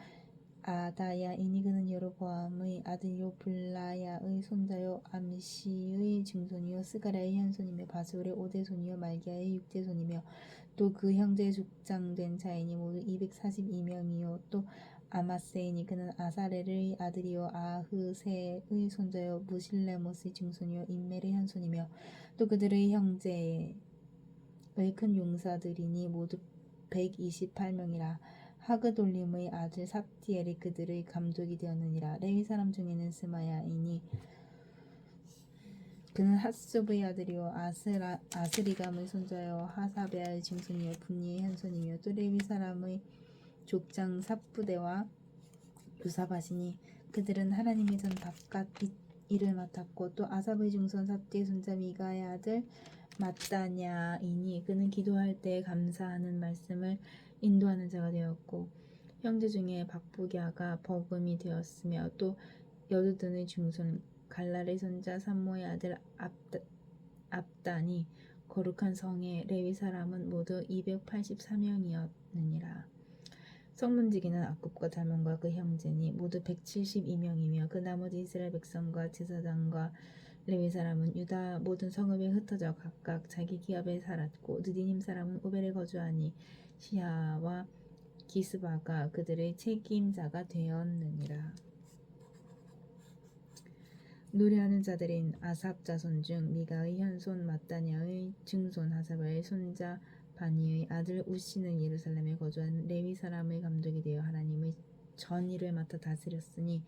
아다야이니 그는 여로보암의 아들이요 블라야의 손자요 암시의 증손이요 스가랴의 현손이며 바술의 오대손이요 말기야의 육대손이며 또 그 형제의 족장된 자이니 모두 242명이요 또 아마세이니 그는 아사렐의 아들이요 아흐세의 손자요 무실레못의 증손이요 인멜의 현손이며 또 그들의 형제의 큰 용사들이니 모두 128명이라. 하그돌림의 아들 삽디엘이 그들의 감독이 되었느니라. 레위 사람 중에는 스마야이니 그는 핫숲의 아들이요 아스리감의 손자요 하사베아의 증손이요 분니의 현손이며 또 레위 사람의 족장 삽부대와 유사바시니 그들은 하나님의 전 바깥 일을 맡았고 또 아삽의 증손 삽디의 손자 미가의 아들 마따냐이니 그는 기도할 때 감사하는 말씀을 인도하는 자가 되었고 형제 중에 박부갸가 버금이 되었으며 또 여두둔의 증손 갈랄의 손자 삼모의 아들 압단이 거룩한 성의 레위 사람은 모두 284명이었느니라. 성문지기는 아굽과 달몬과 그 형제니 모두 172명이며 그 나머지 이스라엘 백성과 제사장과 레위 사람은 유다 모든 성읍에 흩어져 각각 자기 기업에 살았고 느디님 사람은 오벨에 거주하니 시하와 기스바가 그들의 책임자가 되었느니라. 노래하는 자들인 아삽 자손 중 미가의 현손 마따냐의 증손 하사바의 손자 바니의 아들 우시는 예루살렘에 거주한 레위 사람의 감독이 되어 하나님의 전 일을 맡아 다스렸으니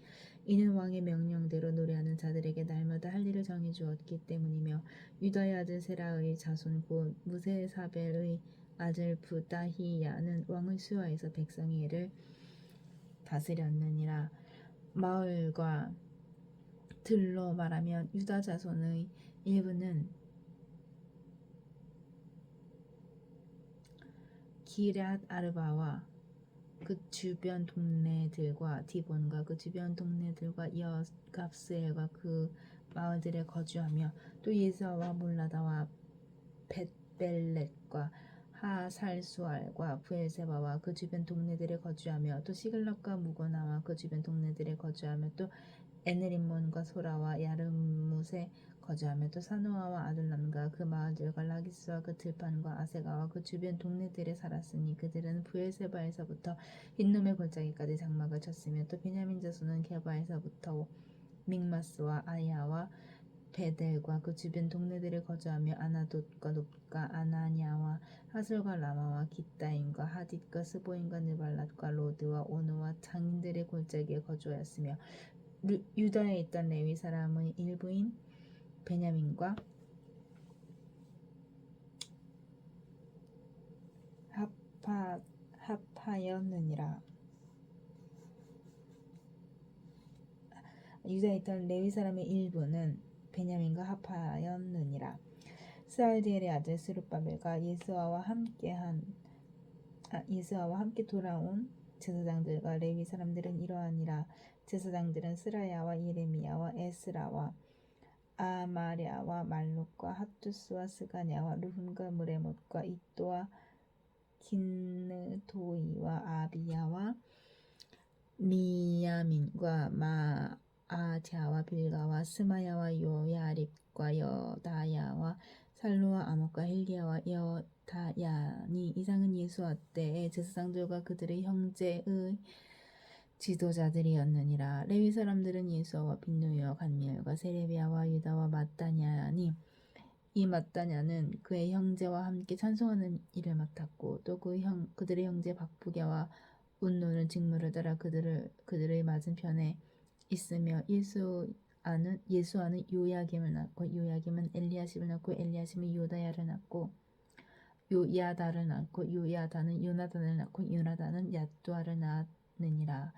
이는 왕의 명령대로 노래하는 자들에게 날마다 할 일을 정해 주었기 때문이며 유다의 아들 세라의 자손 곧 무세사벨의 아들 부다히야는 왕의 수하에서 백성의 일을 다스렸느니라. 마을과 들로 말하면 유다 자손의 일부는 기럇 아르바와 그 주변 동네들과 디본과 그 주변 동네들과 여갑스엘과 그 마을들에 거주하며 또 예수아와 몰라다와 벳벨렛과 하살수알과 부엘세바와 그 주변 동네들에 거주하며 또 시글락과 무고나와 그 주변 동네들에 거주하며 또 에네림몬과 소라와 야르무세 거주하며 또 사노아와 아둘람과 그 마을들과 라기스와 그 들판과 아세가와 그 주변 동네들에 살았으니 그들은 부엘세바에서부터 흰놈의 골짜기까지 장막을 쳤으며 또 베냐민 자손은 게바에서부터 믹마스와 아야와 베델과 그 주변 동네들에 거주하며 아나돗과 높과 아나냐와 하솔과 라마와 기따임과 하딧과 스보임과 느발랏과 로드와 오노와 장인들의 골짜기에 거주하였으며 유다에 있던 레위 사람의 일부인 베냐민과 합하였느니라. 유다에 있던 레위 사람의 일부는 베냐민과 합하였느니라. 스알디엘의 아들 스룹바벨과 예수아와 함께 돌아온 제사장들과 레위 사람들은 이러하니라. 제사장들은 스라야와 예레미야와 에스라와 아마랴와 말룩과 핫두스와 스가냐와 르훈과 무레못과 이또와 긴느도이와 아비야와 미야민과 마아랴와 빌가와 스마야와 요야립과 여다야와 살루와 아목과 헬기야와 여다야니 이상은 예수와 때의 제사장들과 그들의 형제의 지도자들이었느니라. 레위 사람들은 예수와 빈누이와 간미엘과 세레비야와 유다와 마따냐니 이 마따냐는 그의 형제와 함께 찬송하는 일을 맡았고 또 그들의 형제 박부랴와 운노는 직무를 따라 그들의 맞은편에 있으며 예수아는 요야김을 낳고 요야김은 엘리야십을 낳고 엘리야십은 요다야를 낳고 요야다를 낳고 요야다는 요나단을 낳고 요나단은 야뚜아를 낳았느니라.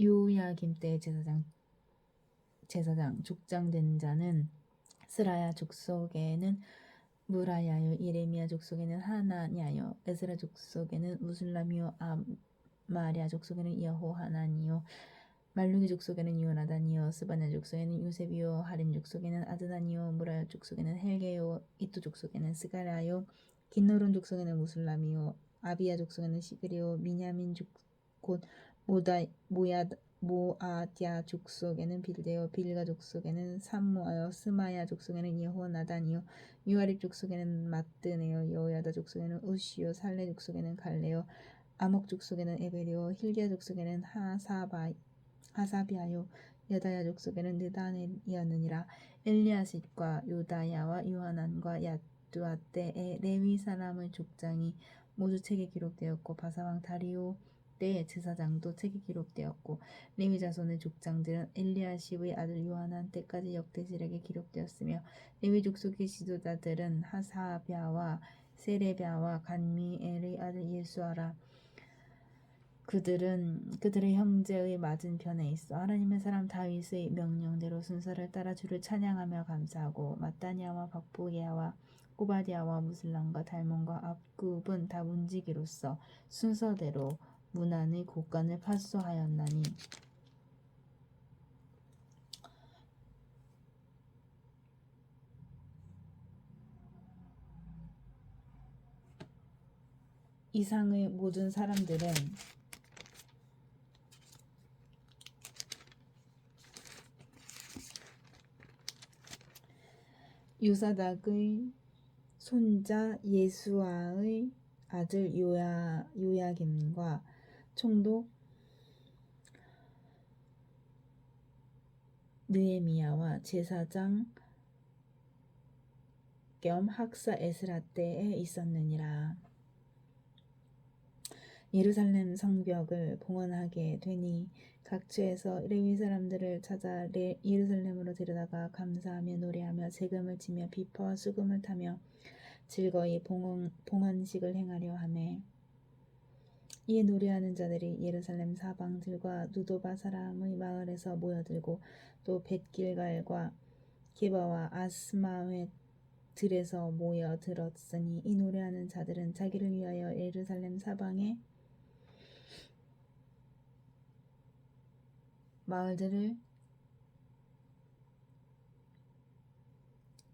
요야김 때의 제사장 족장된 자는 스라야 족속에는 무라야요 이레미야 족속에는 하나냐요 에스라 족속에는 무술람이요 아마랴 족속에는 여호하나니요 말루기 족속에는 요나단이요 스바냐 족속에는 요셉이요 하림 족속에는 아드나니요 무라야 족속에는 헬게요 이또 족속에는 스가랴요 긴노론 족속에는 무술람이요 아비야 족속에는 시그리요 미냐민 곧 모아디아 족속에는 빌데요 빌가 족속에는 삼모아요 스마야 족속에는 여호나단이요 유아립 족속에는 마뜨네요 여호야다 족속에는 우시요 살레 족속에는 갈레요 아목 족속에는 에베리요 힐기야 족속에는 하사비아요 여다야 족속에는 느다넬이었느니라. 엘리야십과 요다야와 요하난과 야뚜아 때의 레위 사람의 족장이 모두 책에 기록되었고 바사왕 다리오 때의 제사장도 책에 기록되었고 레위 자손의 족장들은 엘리야십의 아들 요하난 때까지 역대실에게 기록되었으며 레위 족속의 지도자들은 하사랴와 세레랴와 간미엘의 아들 예수아라. 그들의 형제의 맞은편에 있어 하나님의 사람 다윗의 명령대로 순서를 따라 주를 찬양하며 감사하고 마따냐와 박보게야와 오바댜와 무슬람과 달몬과 압굽은 다 문지기로서 순서대로 문안의 곳간을 파수하였나니 이상의 모든 사람들은 요사닥의 손자 예수아의 아들 요야김과 총독 느헤미야와 제사장 겸 학사 에스라 때에 있었느니라. 예루살렘 성벽을 봉헌하게 되니 각처에서 레위 사람들을 찾아 예루살렘으로 데려다가 감사하며 노래하며 세금을 치며 비파와 수금을 타며 즐거이 봉헌식을 행하려 하매 이에 노래하는 자들이 예루살렘 사방들과 누도바 사람의 마을에서 모여들고 또 벳길갈과 게바와 아스마웻 들에서 모여들었으니 이 노래하는 자들은 자기를 위하여 예루살렘 사방의 마을들을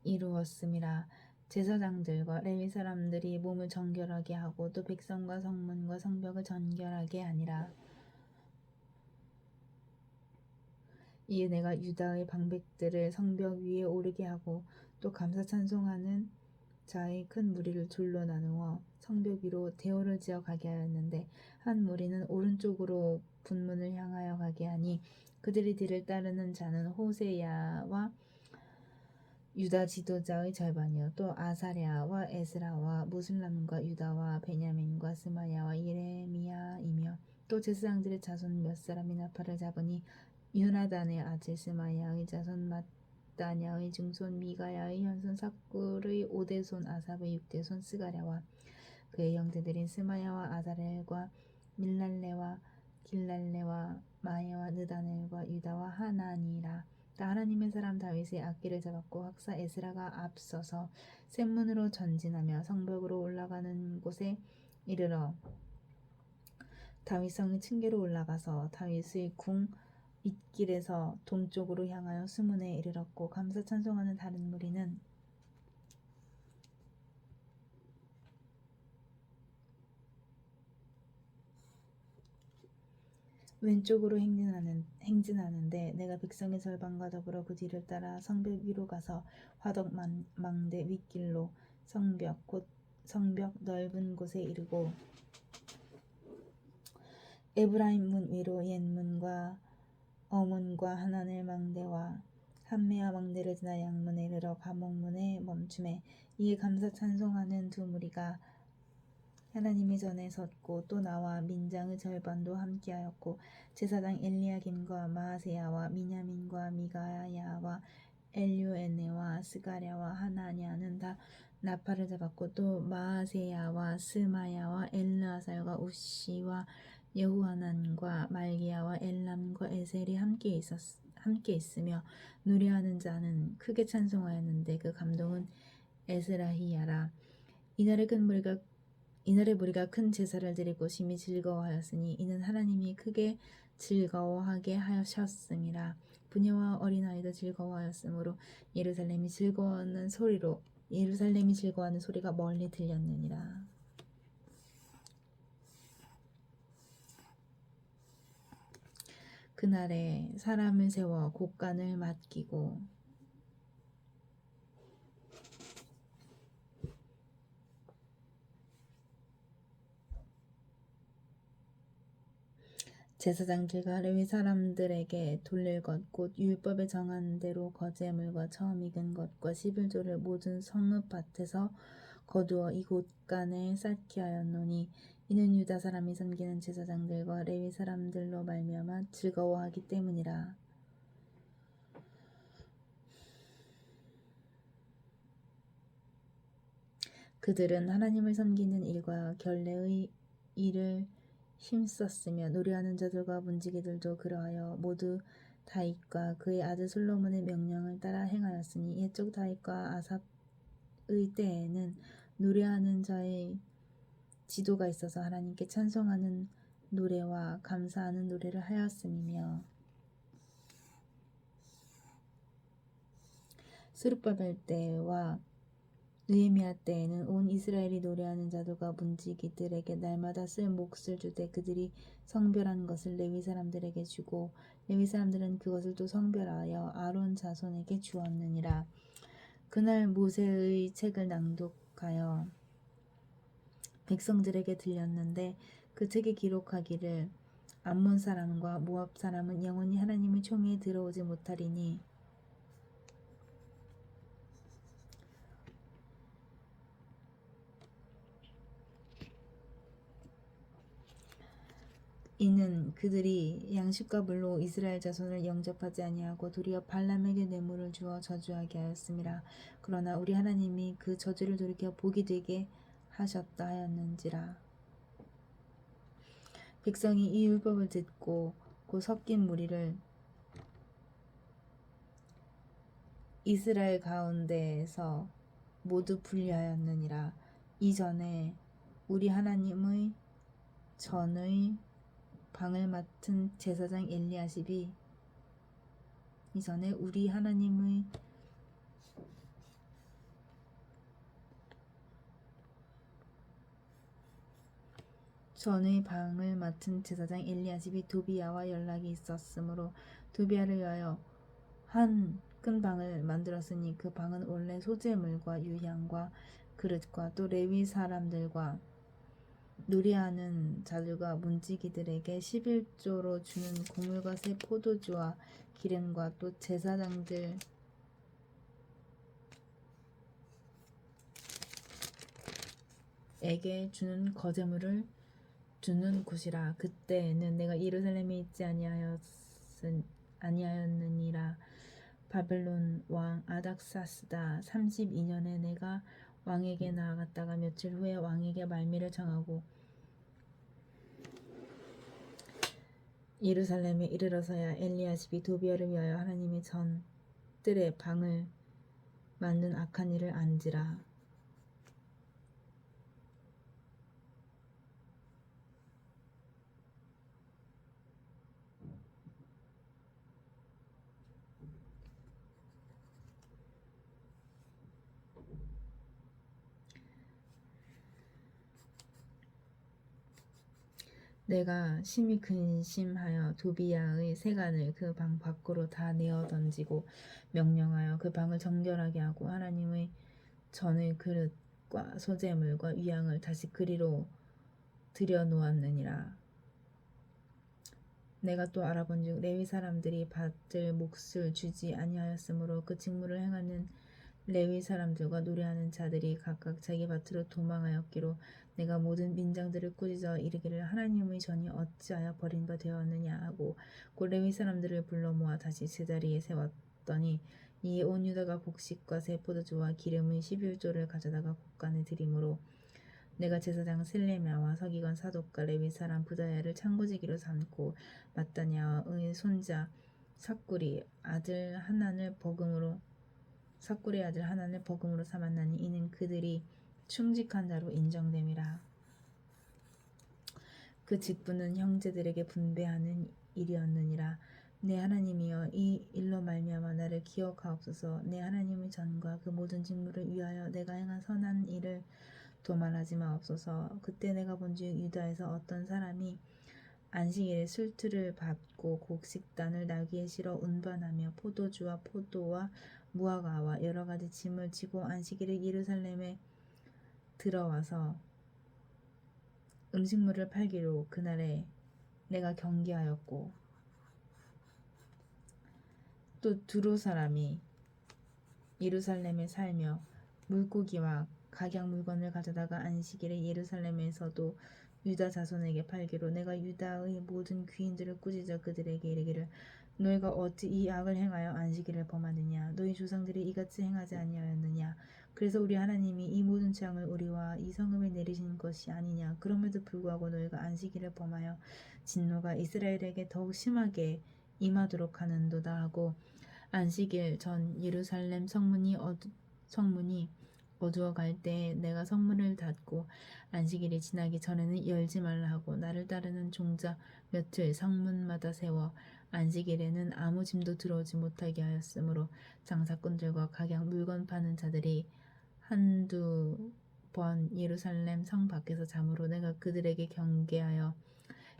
이루었음이라. 제사장들과 레위 사람들이 몸을 정결하게 하고 또 백성과 성문과 성벽을 정결하게 하니라. 이에 내가 유다의 방백들을 성벽 위에 오르게 하고 또 감사 찬송하는 자의 큰 무리를 둘로 나누어 성벽 위로 대오를 지어 가게 하였는데 한 무리는 오른쪽으로 분문을 향하여 가게 하니 그들이 뒤를 따르는 자는 호세야와 유다 지도자의 절반이요 또 아사랴와 에스라와 무슬람과 유다와 베냐민과 스마야와 예레미야이며 또 제사장들의 자손 몇 사람이 나팔을 잡으니 유나단의 아들 스마야의 자손 마따냐의 증손 미가야의 현손 삭굴의 5대손 아삽의 6대손 스가랴와 그의 형제들인 스마야와 아사렐과 밀랄레와 길랄레와 마야와 느다넬과 유다와 하나니라. 하나님의 사람 다윗의 악기를 잡았고 학사 에스라가 앞서서 샘문으로 전진하며 성벽으로 올라가는 곳에 이르러 다윗성의 층계로 올라가서 다윗의 궁 윗길에서 동쪽으로 향하여 수문에 이르렀고 감사 찬송하는 다른 무리는 왼쪽으로 행진하는데 내가 백성의 절반과 더불어 그 뒤를 따라 성벽 위로 가서 화덕 망대 윗길로 성벽 곧 성벽 넓은 곳에 이르고 에브라임 문 위로 옛문과 어문과 하나넬 망대와 한메아 망대를 지나 양문에 이르러 감옥문에 멈춤에 이에 감사 찬송하는 두 무리가 하나님의 전에 섰고 또 나와 민장의 절반도 함께하였고 제사장 엘리야김과 마아세야와 미냐민과 미가야와 엘류에네와 스가랴와 하나냐는 다 나팔을 잡았고 또 마아세야와 스마야와 엘르아살과 우시와 여후하난과 말기야와 엘람과 에셀이 함께 있으며 노래하는 자는 크게 찬송하였는데 그 감독은 에스라히야라. 이날의 무리가 큰 제사를 드리고 심히 즐거워하였으니 이는 하나님이 크게 즐거워하게 하셨음이라. 부녀와 어린아이도 즐거워하였으므로 예루살렘이 즐거워하는 소리가 멀리 들렸느니라. 그날에 사람을 세워 곡간을 맡기고 제사장들과 레위 사람들에게 돌릴 것 곧 율법에 정한 대로 거제물과 처음 익은 것과 11조를 모든 성읍밭에서 거두어 이 곳간에 쌓게 하였노니 이는 유다 사람이 섬기는 제사장들과 레위 사람들로 말미암아 즐거워하기 때문이라. 그들은 하나님을 섬기는 일과 결례의 일을 힘썼으며 노래하는 자들과 문지기들도 그러하여 모두 다윗과 그의 아들 솔로몬의 명령을 따라 행하였으니 옛적 다윗과 아삽의 때에는 노래하는 자의 지도가 있어서 하나님께 찬송하는 노래와 감사하는 노래를 하였음이며 스룹바벨 때와 느헤미야 때에는 온 이스라엘이 노래하는 자들과 문지기들에게 날마다 쓸 몫을 주되 그들이 성별한 것을 레위 사람들에게 주고 레위 사람들은 그것을 또 성별하여 아론 자손에게 주었느니라. 그날 모세의 책을 낭독하여 백성들에게 들렸는데 그 책에 기록하기를 암몬 사람과 모압 사람은 영원히 하나님의 총회에 들어오지 못하리니 이는 그들이 양식과 물로 이스라엘 자손을 영접하지 아니하고 도리어 발람에게 뇌물을 주어 저주하게 하였음이라. 그러나 우리 하나님이 그 저주를 돌이켜 복이 되게 하셨다 하였는지라. 백성이 이 율법을 듣고 그 섞인 무리를 이스라엘 가운데에서 모두 분리하였느니라. 이전에 우리 하나님의 전의 방을 맡은 제사장 엘리야십이 이전에 우리 하나님의 전의 방을 맡은 제사장 엘리야십이 도비야와 연락이 있었으므로 도비야를 위하여 한 큰 방을 만들었으니 그 방은 원래 소재물과 유향과 그릇과 또 레위 사람들과 노래하는 자들과 문지기들에게 11조로 주는 곡물과 새 포도주와 기름과 또 제사장들에게 주는 거제물을 주는 곳이라. 그때에는 내가 예루살렘에 있지 아니하였느니라. 바벨론 왕 아닥사스다 32년에 내가 왕에게 나아갔다가 며칠 후에 왕에게 말미를 정하고 예루살렘에 이르러서야 엘리야십이 도비야를 위하여 하나님의 전 뜰에 방을 만든 악한 일을 안지라. 내가 심히 근심하여 도비야의 세간을 그 방 밖으로 다 내어 던지고 명령하여 그 방을 정결하게 하고 하나님의 전의 그릇과 소재물과 위향을 다시 그리로 들여 놓았느니라. 내가 또 알아본즉 레위 사람들이 받을 몫을 주지 아니하였으므로 그 직무를 행하는 레위 사람들과 노래하는 자들이 각각 자기 밭으로 도망하였기로 내가 모든 민장들을 꾸짖어 이르기를 하나님의 전이 어찌하여 버린 바 되었느냐 하고 곧 레위 사람들을 불러 모아 다시 제자리에 세웠더니 이에 온 유다가 곡식과 새 포도주와 기름의 11조를 가져다가 곳간에 드림으로 내가 제사장 셀레미야와 서기관 사독과 레위 사람 부다야를 창고지기로 삼고 마따냐의 손자 삭구리 아들 하난을 버금으로 삼았나니 이는 그들이 충직한 자로 인정됨이라. 그 직분은 형제들에게 분배하는 일이었느니라. 내 하나님이여 이 일로 말미암아 나를 기억하옵소서. 내 하나님의 전과 그 모든 직무를 위하여 내가 행한 선한 일을 도말하지 마옵소서. 그때 내가 본즉 유다에서 어떤 사람이 안식일에 술틀을 밟고 곡식단을 나귀에 실어 운반하며 포도주와 포도와 무화과와 여러 가지 짐을 지고 안식일에 예루살렘에 들어와서 음식물을 팔기로 그날에 내가 경계하였고 또 두로 사람이 예루살렘에 살며 물고기와 각양 물건을 가져다가 안식일에 예루살렘에서도 유다 자손에게 팔기로 내가 유다의 모든 귀인들을 꾸짖어 그들에게 이르기를 너희가 어찌 이 악을 행하여 안식일을 범하느냐. 너희 조상들이 이같이 행하지 아니하였느냐. 그래서 우리 하나님이 이 모든 재앙을 우리와 이 성읍에 내리신 것이 아니냐. 그럼에도 불구하고 너희가 안식일을 범하여 진노가 이스라엘에게 더욱 심하게 임하도록 하는도다 하고 안식일 전 예루살렘 성문이 어두워 갈 때에 내가 성문을 닫고 안식일이 지나기 전에는 열지 말라 하고 나를 따르는 종자 몇을 성문마다 세워 안식일에는 아무 짐도 들어오지 못하게 하였으므로 장사꾼들과 각양 물건 파는 자들이 한두 번 예루살렘 성 밖에서 잠으로 내가 그들에게 경계하여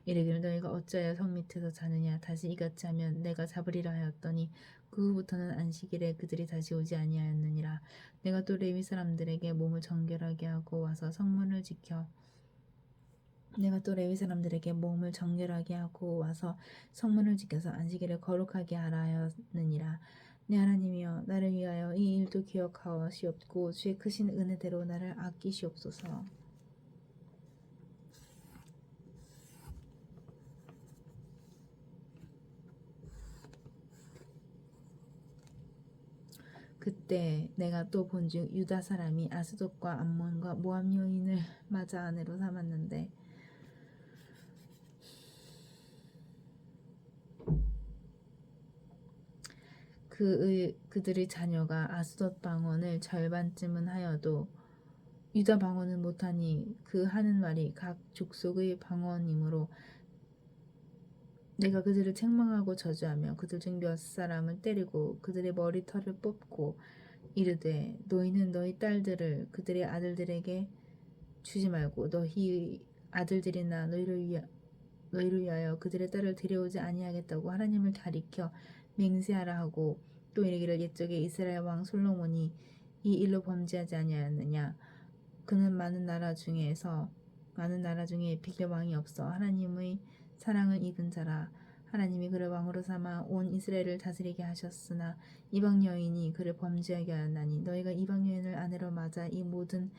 이르기를 너희가 어찌하여 성 밑에서 자느냐. 다시 이같이 하면 내가 잡으리라 하였더니 그 후부터는 안식일에 그들이 다시 오지 아니하였느니라. 내가 또 레위 사람들에게 몸을 정결하게 하고 와서 성문을 지켜 성문을 지켜서 안식일을 거룩하게 하라 하였느니라. 내 하나님이여 나를 위하여 이 일도 기억하시옵고 주의 크신 은혜대로 나를 아끼시옵소서. 그때 내가 또 본즉 유다 사람이 아스돗과 암몬과 모압 여인을 맞아 아내로 삼았는데 그들의 자녀가 아스돗 방언을 절반쯤은 하여도 유다 방언은 못하니 그 하는 말이 각 족속의 방언이므로 내가 그들을 책망하고 저주하며 그들 중 몇 사람을 때리고 그들의 머리털을 뽑고 이르되 너희는 너희 딸들을 그들의 아들들에게 주지 말고 너희 아들들이나 너희를 위하여 그들의 딸을 데려오지 아니하겠다고 하나님을 가리켜 맹세하라 하고 또 이르기를 옛적에 이스라엘 왕 솔로몬이 이 일로 범죄하지 아니하였느냐. 그는 많은 나라 중에 빌려 왕이 없어 하나님의 사랑을 입은 자라. 하나님이 그를 왕으로 삼아 온 이스라엘을 다스리게 하셨으나 이방 여인이 그를 범죄하게 하였나니 너희가 이방 여인을 아내로 맞아 이 모든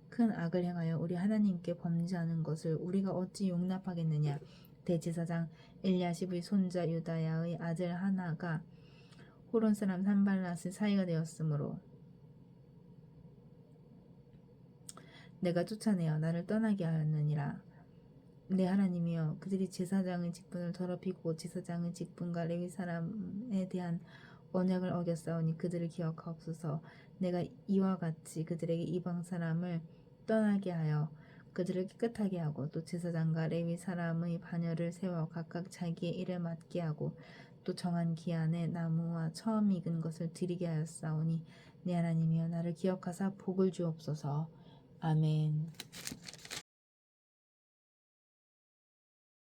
큰 악을 행하여 우리 하나님께 범죄하는 것을 우리가 어찌 용납하겠느냐. 대제사장 엘리야십의 손자 유다야의 아들 하나가 호론 사람 산발랏의 사이가 되었으므로 내가 쫓아내어 나를 떠나게 하였느니라. 내 하나님이여 그들이 제사장의 직분을 더럽히고 제사장의 직분과 레위 사람에 대한 언약을 어겼사오니 그들을 기억하옵소서. 내가 이와 같이 그들에게 이방 사람을 떠나게 하여 그들을 깨끗하게 하고 또 제사장과 레위 사람의 반열을 세워 각각 자기의 일을 맡게 하고 또 정한 기한에 나무와 처음 익은 것을 드리게 하였사오니 내 하나님이여 나를 기억하사 복을 주옵소서. 아멘.